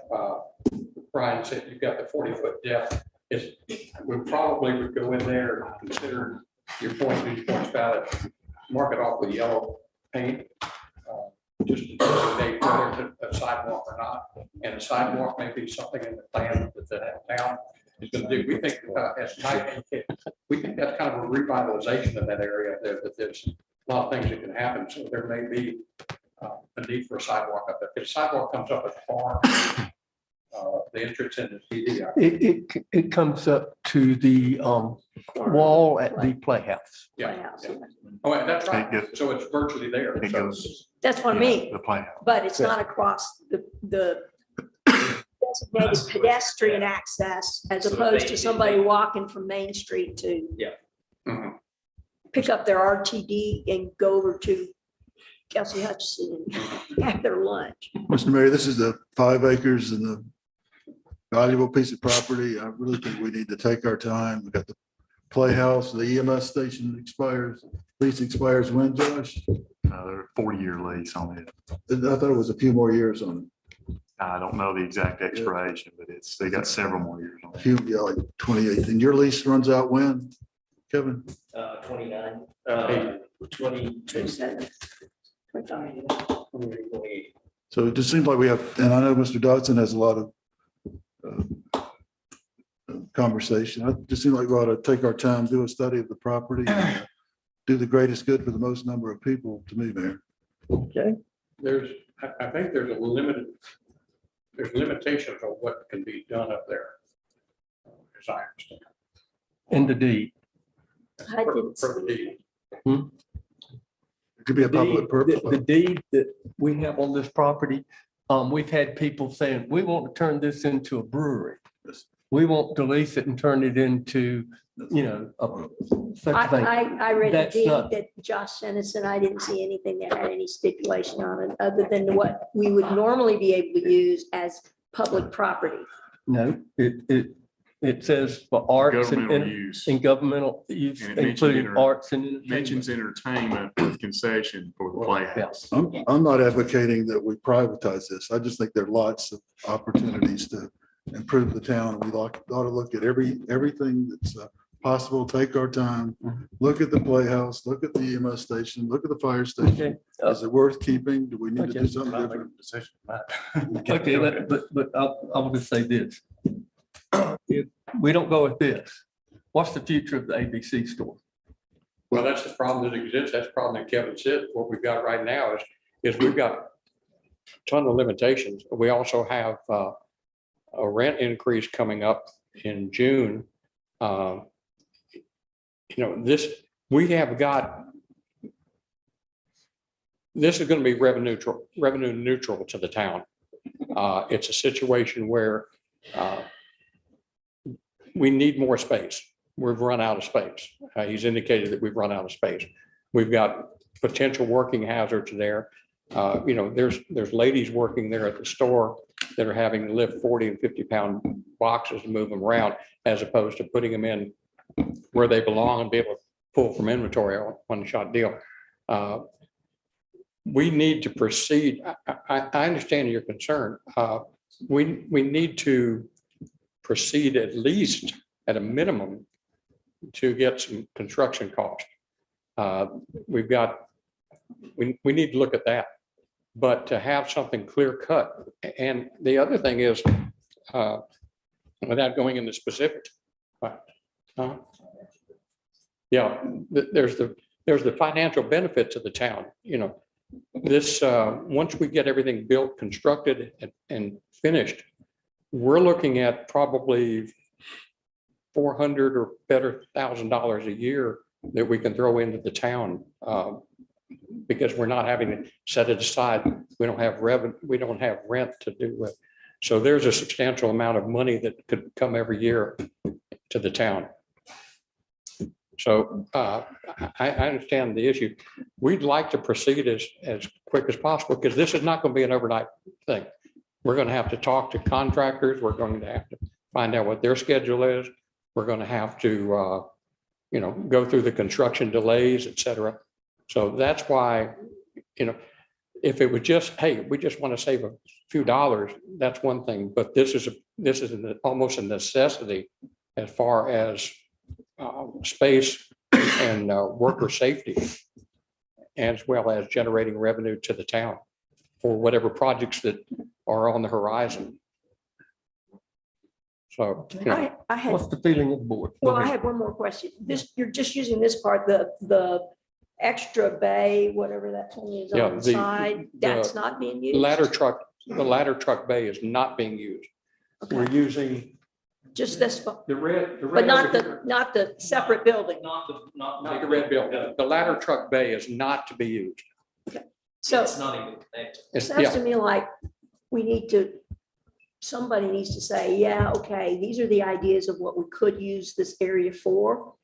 Brian said you've got the 40-foot depth. We probably would go in there and consider your points valid, mark it off with yellow paint, just to designate whether it's a sidewalk or not. And a sidewalk may be something in the plan that the town is going to do. We think we think that's kind of a revitalization of that area there, that there's a lot of things that can happen. So there may be a need for a sidewalk up there. If a sidewalk comes up at the farm, the entrance in the TD. It comes up to the wall at the Playhouse. Yeah. Oh, and that's right. So it's virtually there. It goes. That's what I mean. The Playhouse. But it's not across the designated pedestrian access, as opposed to somebody walking from Main Street to pick up their RTD and go over to Kelsey Hutchison and have their lunch. Mr. Mayor, this is the 5 acres and the valuable piece of property. I really think we need to take our time. We've got the Playhouse, the EMS station lease expires when, Josh? They're a 4-year lease on it. I thought it was a few more years on I don't know the exact expiration, but they got several more years on it. it. Yeah, like 28. And your lease runs out when, Kevin? 29, 27, 25. 28. So it just seems like we have, and I know Mr. Dodson has a lot of conversation. It just seems like we ought to take our time, do a study of the property, and do the greatest good for the most number of people, to me, Mayor. Okay. I think there's a limited there's limitations on what can be done up there. As I understand. In the deed. I didn't For the deed. It could be a public purpose. The deed that we have on this property, we've had people saying, we want to turn this into a brewery. We want to lease it and turn it into, such a thing. I read the That's deed not- that Josh sent us, and I didn't see anything that had any stipulation on it, other than what we would normally be able to use as public property. No, it says for arts Governmental use. and governmental use, And it mentions including arts and entertainment. Mentions entertainment with concession for the playhouse. I'm not advocating that we privatize this. I just think there are lots of opportunities to improve the town. We ought to look at everything that's possible, take our time, look at the playhouse, look at the EMS station, look at the fire station. Is it worth keeping? Do we need to do something different? Okay, but I will just say this. If we don't go with this, what's the future of the ABC store? Well, that's the problem that exists. That's the problem that Kevin said. What we've got right now is we've got a ton of limitations. We also have a rent increase coming up in June. This is going to be revenue neutral to the town. It's a situation where we need more space. We've run out of space. He's indicated that we've run out of space. We've got potential working hazards there. There's ladies working there at the store that are having to lift 40 and 50-pound boxes and move them around, as opposed to putting them in where they belong and be able to pull from inventory on a one-shot deal. We need to proceed. I understand your concern. We need to proceed at least at a minimum to get some construction cost. We need to look at that, but to have something clear cut. And the other thing is, without going into specifics, there's the financial benefit to the town. This once we get everything built, constructed, and finished, we're looking at probably $400,000 or better $1,000 a year that we can throw into the town, because we're not having to set it aside. We don't have revenue. We don't have rent to do with. So there's a substantial amount of money that could come every year to the town. So I understand the issue. We'd like to proceed as quick as possible, because this is not going to be an overnight thing. We're going to have to talk to contractors. We're going to have to find out what their schedule is. We're going to have to, go through the construction delays, et cetera. So that's why, if it was just, hey, we just want to save a few dollars, that's one thing. But this is almost a necessity as far as space and worker safety, as well as generating revenue to the town for whatever projects that are on the horizon. So, I had, What's the feeling of the board? Go well, I ahead. had one more question. You're just using this part, the extra bay, whatever that thing is Yeah, on the side, that's not being used? the ladder truck bay is not being used. Okay. We're using Just this, the red. but not the separate building. Not the red building. The ladder truck bay is not to be used. So It's not even connected. it sounds to me like somebody needs to say, yeah, okay, these are the ideas of what we could use this area for.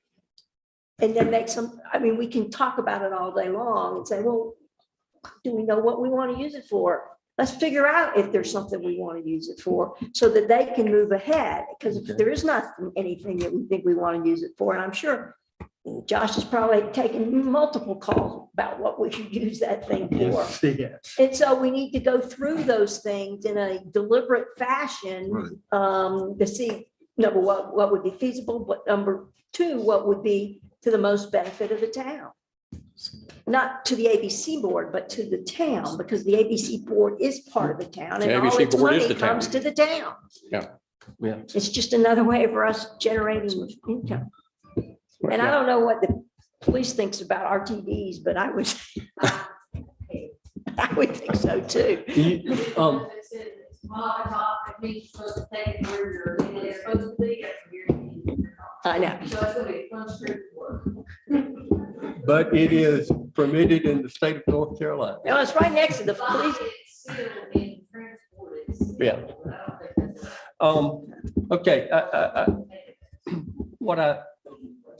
And then we can talk about it all day long and say, well, do we know what we want to use it for? Let's figure out if there's something we want to use it for, so that they can move ahead. Because if there is not anything that we think we want to use it for, and I'm sure Josh has probably taken multiple calls about what we should use that thing for. Yes. And so we need to go through those things in a deliberate fashion, Right. to see, number one, what would be feasible, but number two, what would be to the most benefit of the town. Not to the ABC board, but to the town, because the ABC board is part of the town, The and all ABC its board is money the town. comes to the town. Yeah. It's just another way for us generating income. And I don't know what the police thinks about RTDs, but I would think so too. It means you're supposed to take it where you're, it's supposed to be. I know. So it's gonna be a fun street to work. But it is permitted in the state of North Carolina. No, it's right next to the police. Buy it, seal it, and transport it. Yeah. I don't think that's- Okay,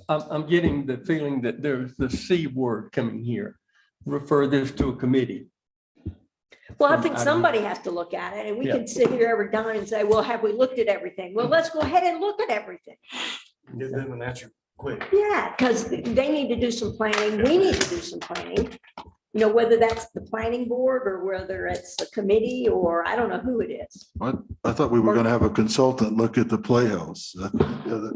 I'm getting the feeling that there's the C word coming here. Refer this to a committee. Well, I think somebody has to look at it, and we can sit here every time and say, well, have we looked at everything? Well, let's go ahead and look at everything. Give them an answer quick. Yeah, because they need to do some planning. We need to do some planning. You know, whether that's the planning board or whether it's a committee or I don't know who it is. I thought we were gonna have a consultant look at the Playhouse, the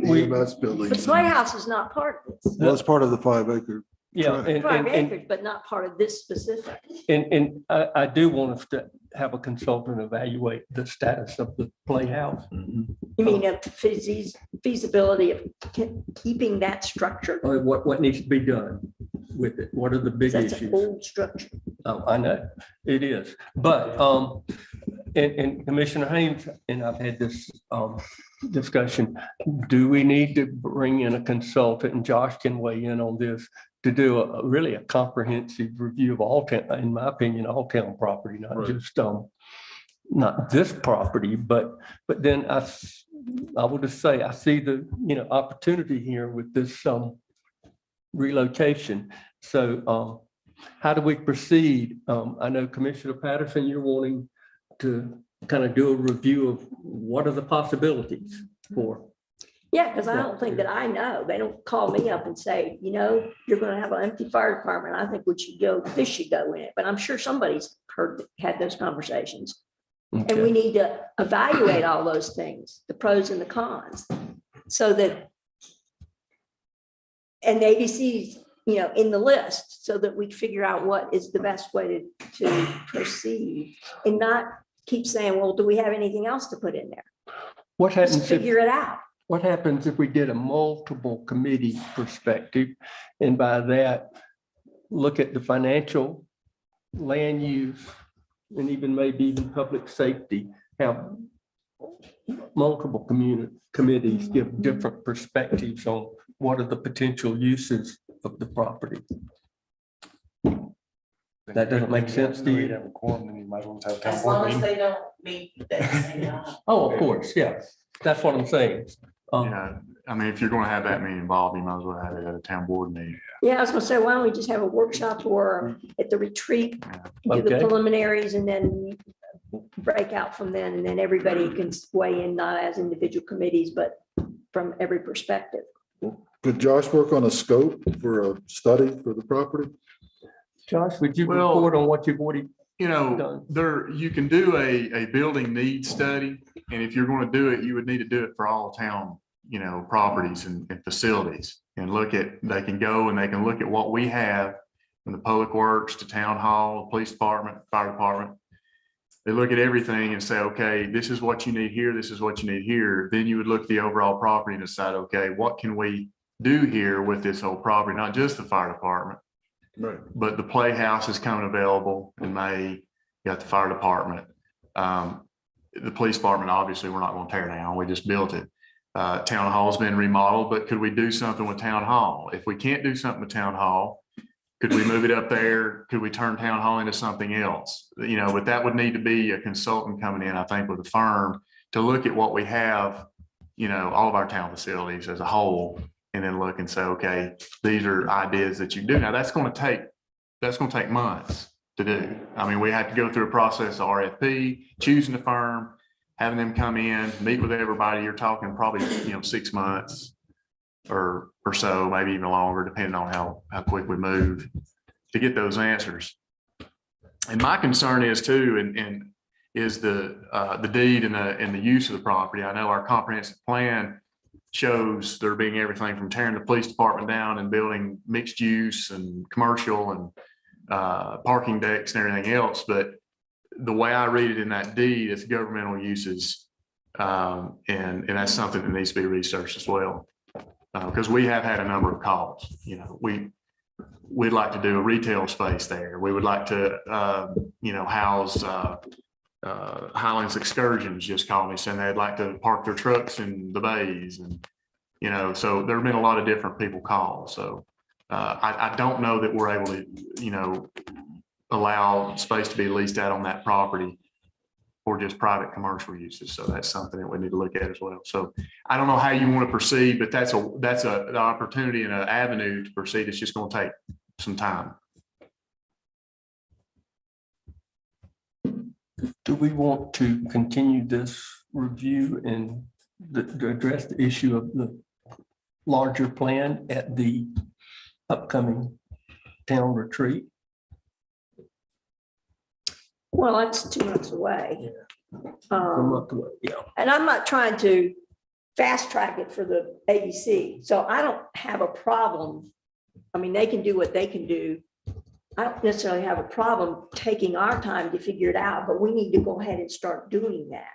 EMS The buildings. Playhouse is not part of this. Well, it's part of the 5 acre. Yeah, Correct. and, 5 and, acres, but not part of this specific. and I do want us to have a consultant evaluate the status of the Playhouse. You mean a feasibility of keeping that structure? Or what needs to be done with it? What are the big That's an issues? old structure. Oh, I know, it is, but, and Commissioner Haynes, and I've had this, discussion, do we need to bring in a consultant, and Josh can weigh in on this, to do really a comprehensive review of all town, in my opinion, all town property, not Right. just, not this property, but then I will just say, I see the, opportunity here with this, relocation. So, how do we proceed? I know Commissioner Patterson, you're wanting to kind of do a review of what are the possibilities for. Yeah, because I don't think that I know. They don't call me up and say, you're going to have an empty fire department. I think this should go in it. But I'm sure somebody's had those conversations. And we Okay. need to evaluate all those things, the pros and the cons, so that, and the ABC's, in the list, so that we figure out what is the best way to proceed and not keep saying, well, do we have anything else to put in there? What Just happens if, figure it out. what happens if we did a multiple committee perspective? And by that, look at the financial, land use, and maybe even public safety, have multiple committees give different perspectives on what are the potential uses of the property. That doesn't make sense to you? Have a quorum, then you might as well have a town As board long as meeting. they don't meet that same time. Oh, of course, yeah. That's what I'm saying. Yeah, I mean, if you're gonna have that many involved, you might as well have it at a town board meeting. Yeah, I was gonna say, why don't we just have a workshop or at the retreat, do the Okay. preliminaries and then break out from then, and then everybody can weigh in, not as individual committees, but from every perspective. Could Josh work on a scope for a study for the property? Josh, would you Well- report on what you've already You know, done? you can do a building needs study, and if you're gonna do it, you would need to do it for all town, properties and facilities. And they can go and they can look at what we have from the public works to town hall, police department, fire department. They look at everything and say, okay, this is what you need here, this is what you need here. Then you would look at the overall property and decide, okay, what can we do here with this whole property, not just the fire department. Right. But the Playhouse is coming available in May. You got the fire department. The police department, obviously, we're not going to tear down. We just built it. Town hall's been remodeled, but could we do something with town hall? If we can't do something with town hall, could we move it up there? Could we turn town hall into something else? But that would need to be a consultant coming in, I think, with a firm to look at what we have, all of our town facilities as a whole, and then look and say, okay, these are ideas that you do. Now, that's going to take months to do. I mean, we have to go through a process of RFP, choosing the firm, having them come in, meet with everybody. You're talking probably, 6 months or so, maybe even longer, depending on how quick we move to get those answers. And my concern is too, and is the deed and the use of the property. I know our comprehensive plan shows there being everything from tearing the police department down and building mixed use and commercial and parking decks and everything else. But the way I read it in that deed, it's governmental uses. And that's something that needs to be researched as well. Because we have had a number of calls, we'd like to do a retail space there. We would like to, house Highlands Excursions just called me saying they'd like to park their trucks in the bays and, you know, so there have been a lot of different people call. So I don't know that we're able to, you know, allow space to be leased out on that property for just private commercial uses. So that's something that we need to look at as well. So I don't know how you want to proceed, but that's an opportunity and an avenue to proceed. It's just going to take some time. Do we want to continue this review and to address the issue of the larger plan at the upcoming town retreat? Well, that's 2 months away. Yeah. And I'm not trying to fast track it for the ABC, so I don't have a problem. I mean, they can do what they can do. I don't necessarily have a problem taking our time to figure it out, but we need to go ahead and start doing that.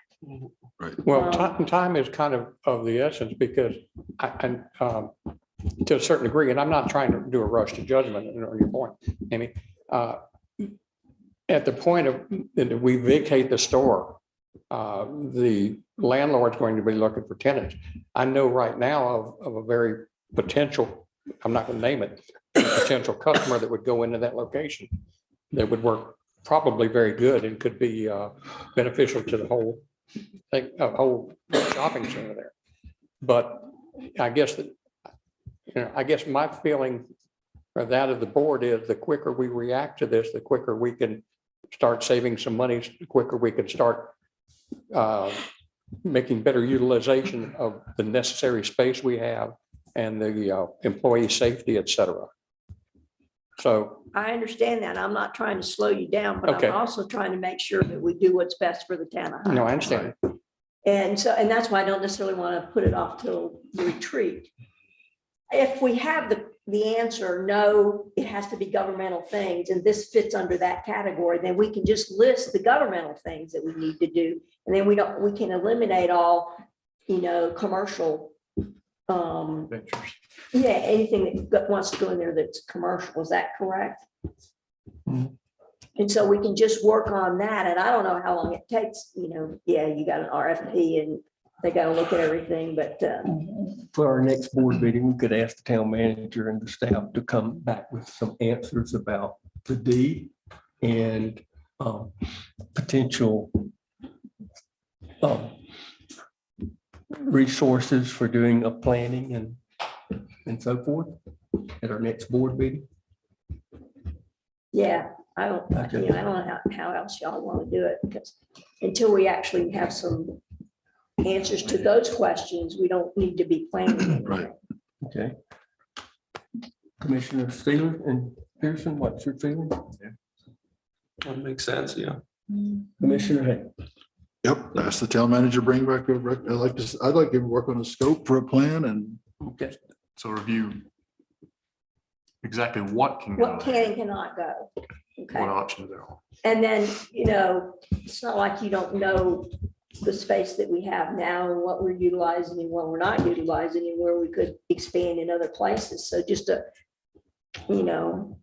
Well, time is kind of the essence because to a certain degree, and I'm not trying to do a rush to judgment on your point, Amy. At the point of that we vacate the store, the landlord's going to be looking for tenants. I know right now of a very potential, I'm not going to name it, potential customer that would go into that location that would work probably very good and could be beneficial to the whole thing, whole shopping center there. But I guess that, you know, I guess my feeling or that of the board is the quicker we react to this, the quicker we can start saving some money, the quicker we can start making better utilization of the necessary space we have and the employee safety, et cetera. So I understand that. I'm not trying to slow you down, but Okay. I'm also trying to make sure that we do what's best for the town of Highlands. no, I understand. And so, and that's why I don't necessarily want to put it off till the retreat. If we have the answer, no, it has to be governmental things, and this fits under that category, then we can just list the governmental things that we need to do. And then we can eliminate all, you know, commercial, yeah, anything that wants to go in there that's commercial. Is that correct? Mhm. And so we can just work on that. And I don't know how long it takes, you know, yeah, you got an RFP and they got to look at everything, but For our next board meeting, we could ask the town manager and the staff to come back with some answers about the deed and potential resources for doing a planning and so forth at our next board meeting. yeah, I don't, you know, I don't know how else y'all want to do it, because until we actually have some answers to those questions, we don't need to be planning anything. Right. Okay. Commissioner Steeler and Pearson, what's your feeling? That makes sense, yeah. Commissioner Hay. Yep, ask the town manager, bring back, I'd like to work on a scope for a plan and Okay. So review exactly what can go, What can and cannot go. Okay. what options there are. And then, you know, it's not like you don't know the space that we have now and what we're utilizing and what we're not utilizing and where we could expand in other places. So just a, you know,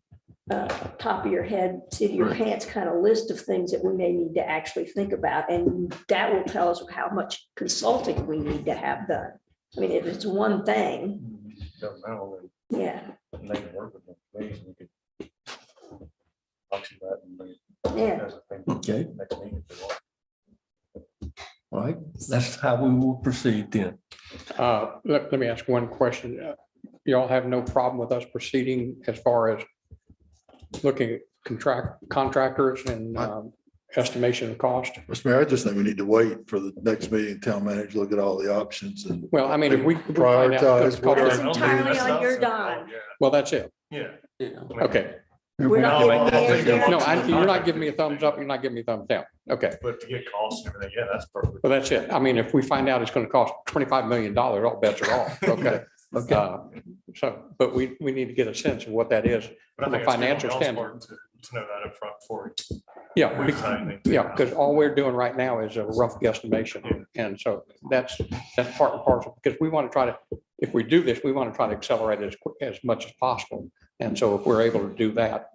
top of your head, seat of your pants kind of list of things that we may need to actually think about. And that will tell us how much consulting we need to have done. I mean, if it's one thing, yeah. Yeah. Okay. All right, that's how we will proceed then. Let me ask one question. Y'all have no problem with us proceeding as far as looking at contractors and estimation of cost? Mr. Mayor, I just think we need to wait for the next meeting, town manager, look at all the options and Well, I mean, if we prioritize what That's are- entirely on your dime. Well, that's it. Yeah. Okay. We're not giving you No, any- you're not giving me a thumbs up. You're not giving me a thumbs down. Okay. But to get costs and everything, yeah, that's perfect. Well, that's it. I mean, if we find out it's going to cost $25 million, all bets are off. Okay. Okay. So, but we need to get a sense of what that is But I from a think it's good on financial y'all's standpoint. part to know that up front before. Yeah, we sign anything. yeah, because all we're doing right now is a rough guesstimation. And so that's part and parcel, because we want to try to, if we do this, we want to try to accelerate it as much as possible. And so if we're able to do that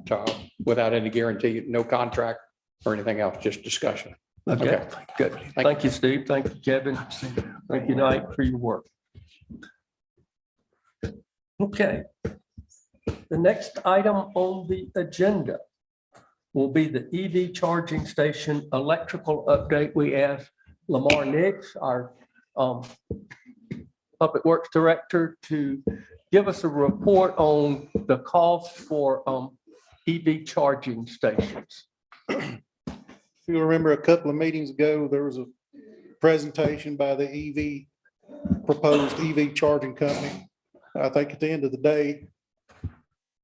without any guarantee, no contract or anything else, just discussion. Okay, good. Thank you, Steve. Thank you, Kevin. Thank you, Knight, for your work. Okay. The next item on the agenda will be the EV charging station electrical update. We asked Lamar Nix, our Public Works Director, to give us a report on the cost for EV charging stations. If you remember a couple of meetings ago, there was a presentation by the proposed EV charging company. I think at the end of the day,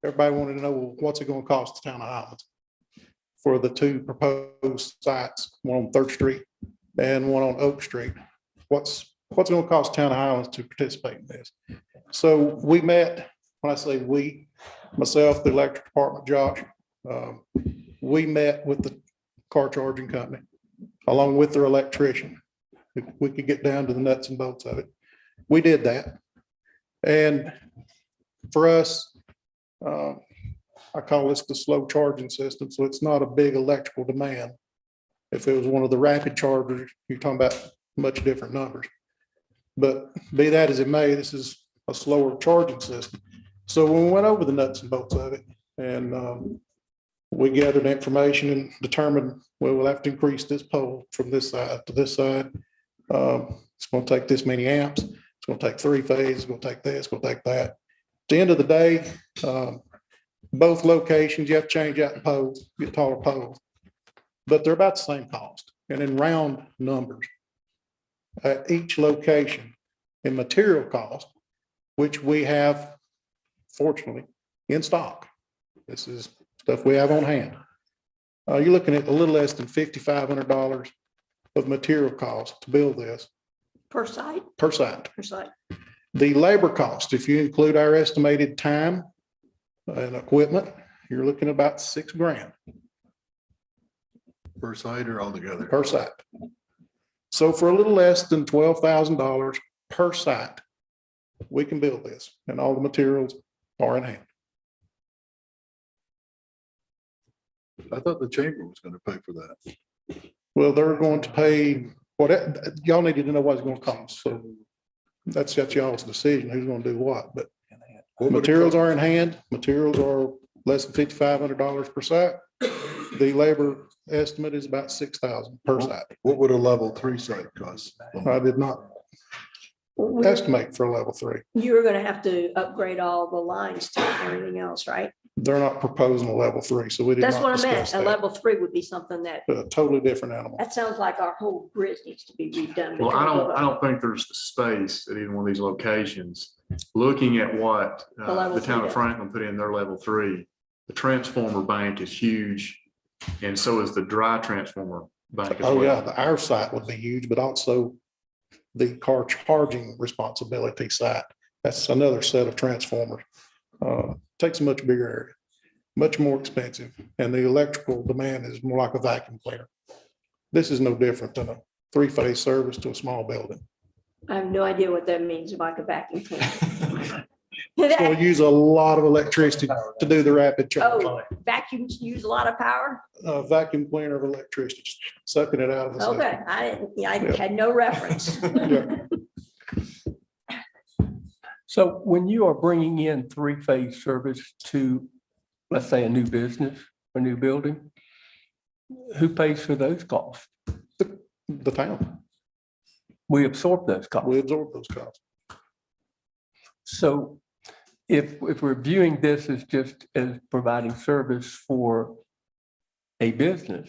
everybody wanted to know, well, what's it going to cost the town of Highlands for the two proposed sites, one on 3rd Street and one on Oak Street? What's it going to cost town of Highlands to participate in this? So we met, when I say we, myself, the electric department, Josh, we met with the car charging company along with their electrician. If we could get down to the nuts and bolts of it. We did that. And for us, I call this the slow charging system. So it's not a big electrical demand. If it was one of the rapid chargers, you're talking about much different numbers. But be that as it may, this is a slower charging system. So when we went over the nuts and bolts of it, and we gathered information and determined, well, we'll have to increase this pole from this side to this side. It's going to take this many amps. It's going to take 3 phases. It's going to take this, it's going to take that. At the end of the day, both locations, you have to change out the poles, get taller poles, but they're about the same cost. And in round numbers, at each location in material cost, which we have, fortunately, in stock. This is stuff we have on hand. You're looking at a little less than $5,500 of material cost to build this. Per site? Per site. Per site. The labor cost, if you include our estimated time and equipment, you're looking at about $6,000 Per site or altogether? per site. So for a little less than $12,000 per site, we can build this, and all the materials are in hand. I thought the chamber was going to pay for that. Well, they're going to pay what, y'all needed to know what it's going to cost. So that's y'all's decision, who's going to do what, but materials are in hand. Materials are less than $5,500 per site. The labor estimate is about $6,000 per site. What would a level 3 site cost? I did not estimate for a level 3. You're going to have to upgrade all the lines to everything else, right? They're not proposing a level 3, so we did That's not what I discuss meant. A that. level 3 would be something that, A totally different animal. that sounds like our whole grid needs to be redone. Well, I don't think there's the space at either one of these locations. Looking at what The level the town three of Franklin put in their level 3, the transformer bank is huge. And so is the dry transformer bank as well. Oh, yeah, our site would be huge, but also the car charging responsibility site. That's another set of transformers. Takes a much bigger area, much more expensive, and the electrical demand is more like a vacuum cleaner. This is no different than a 3-phase service to a small building. I have no idea what that means, like a vacuum cleaner. It's going to use a lot of electricity to do the rapid charge. Oh, vacuums use a lot of power? A vacuum cleaner of electricity, just sucking it out of the system. Okay, I didn't, I Yeah. had no reference. Yeah. So when you are bringing in 3-phase service to, let's say, a new business, a new building, who pays for those costs? The town, We absorb those costs. we absorb those costs. So if we're viewing this as just as providing service for a business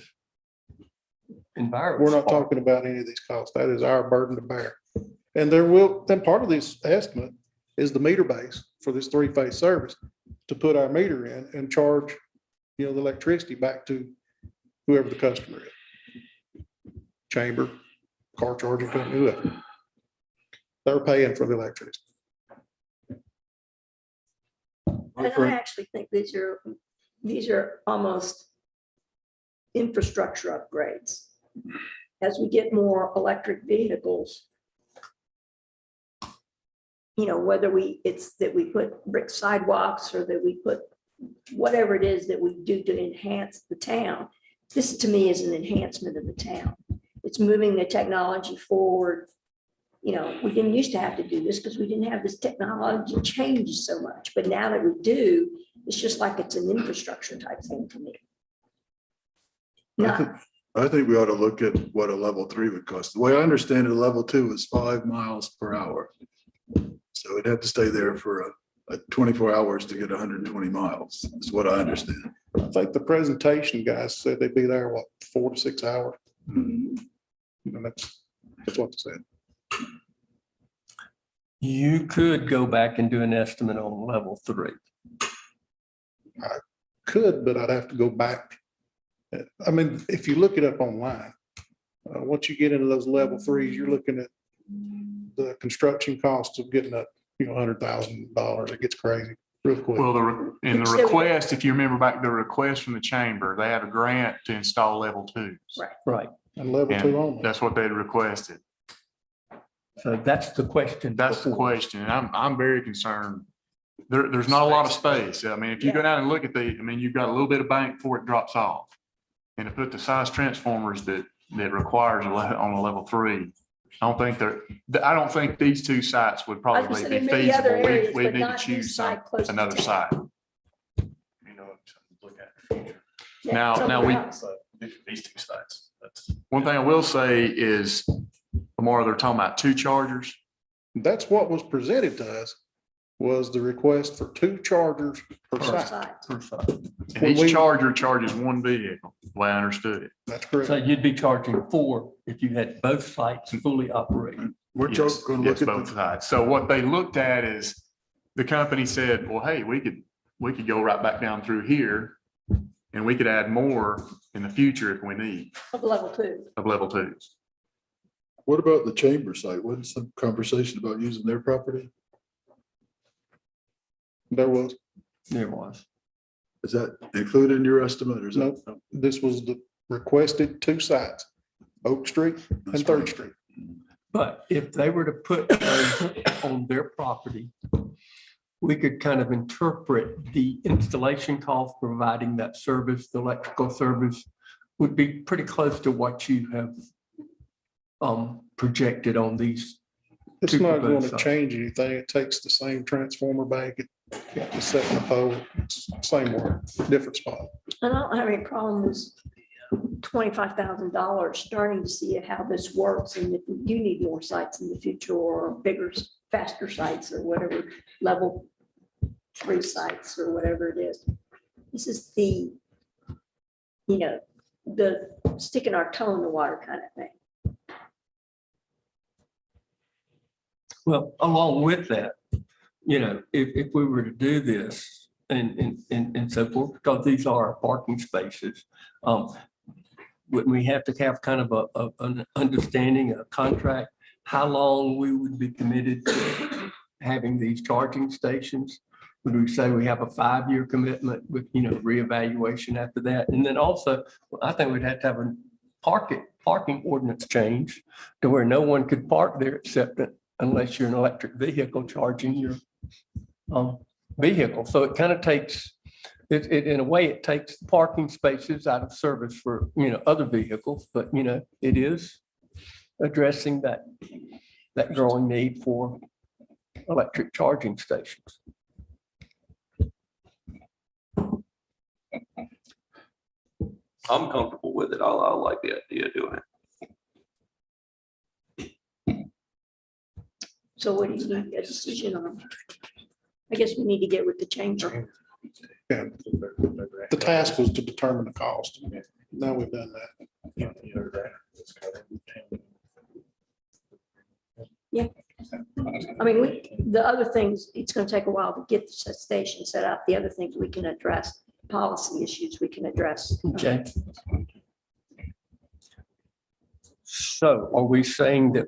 environment. We're not talking about any of these costs. That is our burden to bear. And there will, then part of this estimate is the meter base for this 3-phase service to put our meter in and charge, the electricity back to whoever the customer is. Chamber, car charging company, whoever. They're paying for the electricity. And I actually think these are almost infrastructure upgrades. As we get more electric vehicles, whether it's that we put brick sidewalks or that we put whatever it is that we do to enhance the town. This to me is an enhancement of the town. it's moving the technology forward. You know, we didn't used to have to do this because we didn't have this technology change so much, but now that we do, it's just like it's an infrastructure type thing to me. Not, I think we ought to look at what a level 3 would cost. The way I understand it, a level 2 is 5 miles per hour. So it'd have to stay there for a 24 hours to get 120 miles, is what I understand. I think the presentation guys said they'd be there, what, 4 to 6 hours? And that's what they said. You could go back and do an estimate on level 3. Could, but I'd have to go back. I mean, if you look it up online, once you get into those level 3s, you're looking at the construction costs of getting up, $100,000. It gets crazy real quick. Well, in the request, if you remember back, the request from the chamber, they have a grant to install level 2s. Right. And level 2 And only. that's what they requested. So that's the question. That's the before. question. And I'm very concerned. There's not a lot of space. I mean, if you go down and look at you've got a little bit of bank before it drops off. And to put the size transformers that requires on a level 3, I don't think these 2 sites would I was probably gonna be say maybe other feasible. areas, We but need to not this choose side close to another town. site. You know, something to look at in the future. Yeah, Now somewhere else. these 2 sites. That's one thing I will say is, Amara, they're talking about 2 chargers. That's what was presented to us, was the request for 2 chargers per site. Side. Per side. And When we- each charger charges 1 vehicle, the way I understood it. That's So correct. you'd be charging 4 if you had both sites fully operating. We're Yes, just going to yes, look at both the, sides. So what they looked at is the company said, well, hey, we could go right back down through here and we could add more in the future if we need Of level 2. of level 2s. what about the chamber site? Wasn't some conversation about using their property? There was, There was. Is that included in your estimate or is that? no, this was the requested 2 sites, Oak Street and Third Street. But if they were to put those on their property, we could kind of interpret the installation cost, providing that service, the electrical service would be pretty close to what you have projected on these. It's 2 not going proposed to sites. change anything. It takes the same transformer bank. It's set in the pole, it's same work, different spot. And I don't have any problem with $25,000 starting to see how this works. And if we do need more sites in the future or bigger, faster sites or whatever, level 3 sites or whatever it is. This is the sticking our toe in the water kind of thing. Well, along with that, if we were to do this and so forth, because these are parking spaces, wouldn't we have to have kind of an understanding, a contract, how long we would be committed to having these charging stations? Would we say we have a 5-year commitment with, reevaluation after that? And then also, I think we'd have to have a parking ordinance change to where no one could park there except unless you're an electric vehicle charging your vehicle. So it kind of takes, in a way, it takes parking spaces out of service for, other vehicles, but, it is addressing that growing need for electric charging stations. I'm comfortable with it. I like the idea of doing it. So what do you need a decision on? I guess we need to get with the chamber. Yeah. The task was to determine the cost. Now we've done that. Yeah. I mean, the other things, it's going to take a while to get the station set up. The other things we can address, policy issues we can address. Okay. So are we saying that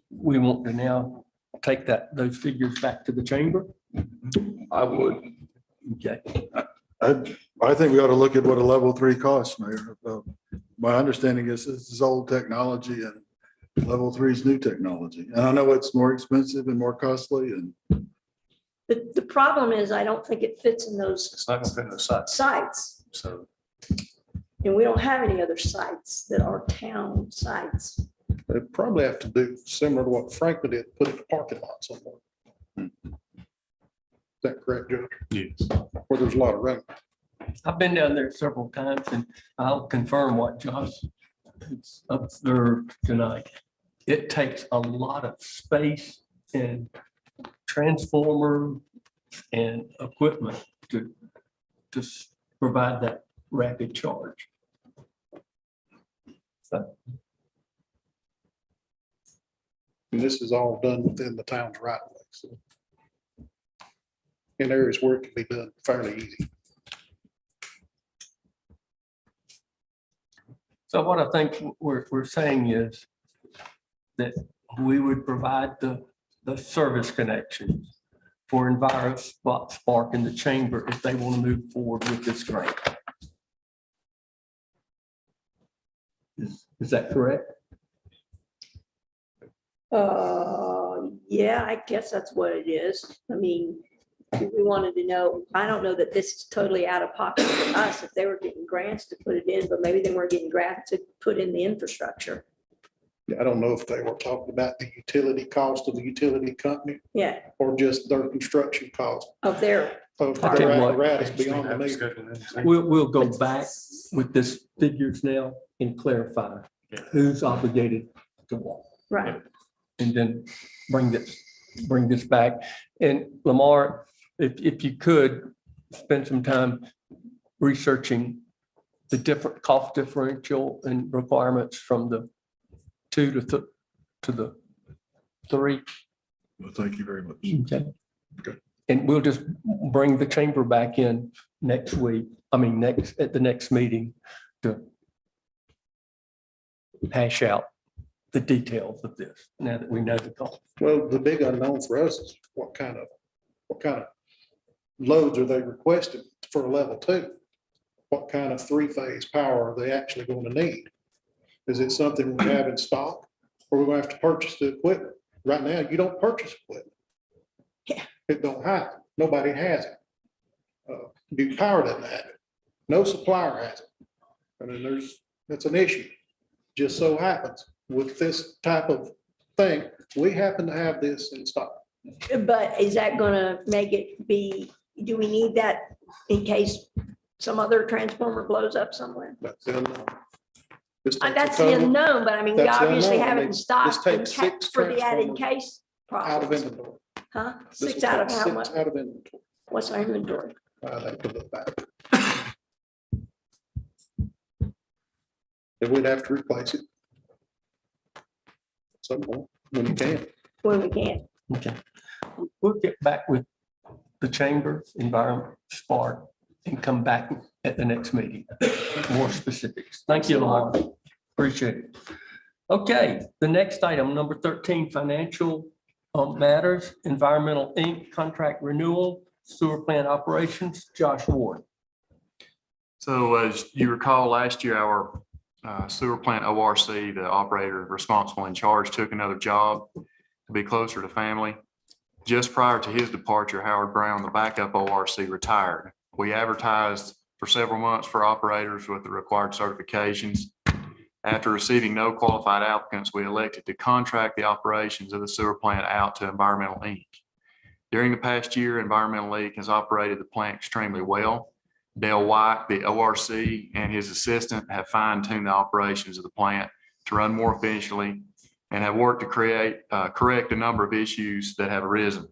we want to now take those figures back to the chamber? I would. Okay. I think we ought to look at what a level 3 costs, Mayor. My understanding is this is old technology and level 3 is new technology. And I know it's more expensive and more costly and. The problem is I don't think it fits in those It's not going to fit in the sites. sites. So And we don't have any other sites that are town sites. They probably have to do similar to what Franklin did, put it in the parking lot somewhere. Is that correct, Judge? Yes. Where there's a lot of room. I've been down there several times and I'll confirm what Josh has observed tonight. It takes a lot of space and transformer and equipment to provide that rapid charge. So, And this is all done within the town's right of way. So in areas where it can be done fairly easy. so what I think we're saying is that we would provide the service connections for EnviroSpark in the chamber if they want to move forward with this grant. Is that correct? Yeah, I guess that's what it is. I mean, we wanted to know, I don't know that this is totally out of pocket for us if they were getting grants to put it in, but maybe they weren't getting grants to put in the infrastructure. I don't know if they were talking about the utility cost of the utility company Yeah, or just their construction cost of their, of I their tell you what, apparatus beyond the meter. We'll go back with this figures now and clarify who's obligated to what. right. And then bring this back. And Lamar, if you could spend some time researching the different cost differential and requirements from the 2 to the 3. Well, thank you very much. Okay. Okay. And we'll just bring the chamber back in next week, at the next meeting to hash out the details of this, now that we know the cost. Well, the big unknown for us is what kind of loads are they requesting for a level 2? What kind of 3-phase power are they actually going to need? Is it something we have in stock or we're going to have to purchase the equipment? Right now, you don't purchase equipment. Yeah. It don't happen. Nobody has it. Duke Power doesn't have it. No supplier has it. I mean, that's an issue. Just so happens with this type of thing, we happen to have this in stock. But is that gonna make it be, do we need that in case some other transformer blows up somewhere? That's the unknown. This takes a That's the total unknown, but I mean, we That's the obviously unknown. I have it mean, in stock this takes 6 for the added transformers case Out of problems. inventory. Huh? This 6 will out of take how 6 much? Out of inventory. What's our inventory? I have to look back. Then we'd have to replace it. At some point, when you can. When we can. Okay. We'll get back with the chamber, environment, spark, and come back at the next meeting. More specifics. Thank you, Lamar. Appreciate it. Okay, the next item, number 13, financial matters, Environmental Inc. contract renewal, sewer plant operations, Josh Ward. So as you recall, last year, our sewer plant ORC, the operator responsible in charge, took another job to be closer to family. Just prior to his departure, Howard Brown, the backup ORC, retired. We advertised for several months for operators with the required certifications. After receiving no qualified applicants, we elected to contract the operations of the sewer plant out to Environmental Inc. During the past year, Environmental Inc. has operated the plant extremely well. Dale White, the ORC, and his assistant have fine-tuned the operations of the plant to run more efficiently and have worked to correct a number of issues that have arisen.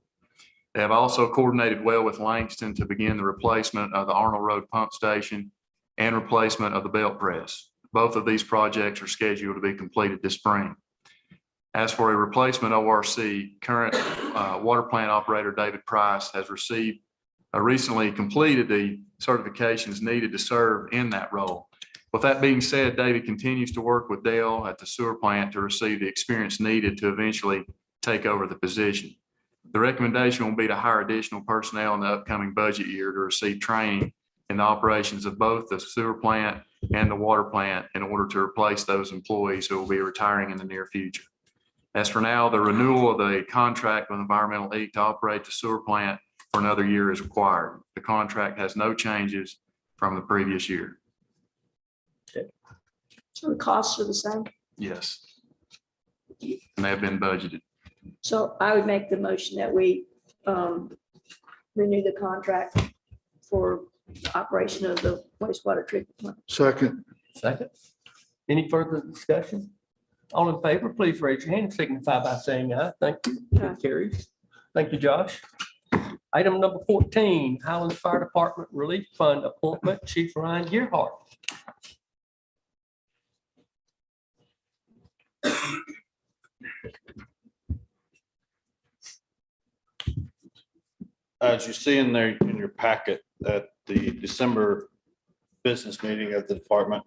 They have also coordinated well with Langston to begin the replacement of the Arnold Road pump station and replacement of the belt press. Both of these projects are scheduled to be completed this spring. As for a replacement ORC, current water plant operator David Price has recently completed the certifications needed to serve in that role. With that being said, David continues to work with Dale at the sewer plant to receive the experience needed to eventually take over the position. The recommendation will be to hire additional personnel in the upcoming budget year to receive training in the operations of both the sewer plant and the water plant in order to replace those employees who will be retiring in the near future. As for now, the renewal of the contract with Environmental Inc. to operate the sewer plant for another year is required. The contract has no changes from the previous year. So the costs are the same. Yes. And they have been budgeted. So I would make the motion that we renew the contract for the operation of the wastewater treatment plant. Second, Second. Any further discussion? All in favor, please raise your hand and signify by saying aye. Thank you. Aye. It carries. Thank you, Josh. Item number 14, Highlands Fire Department Relief Fund appointment, Chief Ryan Gearhart. As you see in there in your packet, at the December business meeting of the department,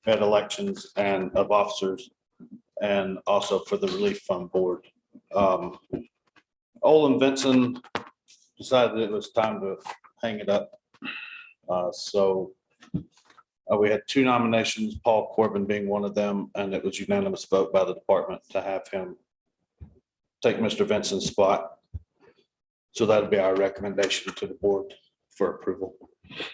had elections and of officers and also for the relief fund board. Olin Vinson decided it was time to hang it up. So we had two nominations, Paul Corbin being one of them, and it was unanimous vote by the department to have him take Mr. Vinson's spot. So that'd be our recommendation to the board for approval.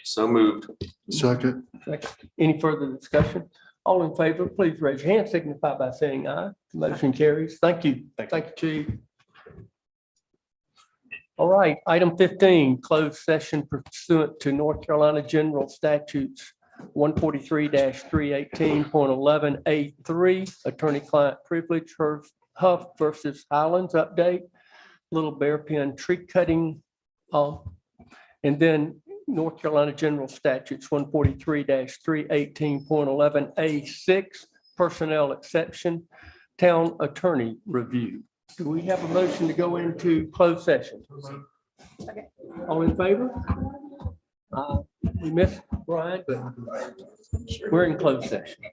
So moved. second, Second. Any further discussion? All in favor, please raise your hand, signify by saying aye. Motion carries. Thank you. Thank you, Chief. All right, item 15, closed session pursuant to North Carolina General Statutes 143-318.11A3, attorney-client privilege, Huff versus Highlands update, Little Bear Pen tree cutting, and then North Carolina General Statutes 143-318.11A6, personnel exception, town attorney review. Do we have a motion to go into closed session? All in favor? We missed Brian, but we're in closed session.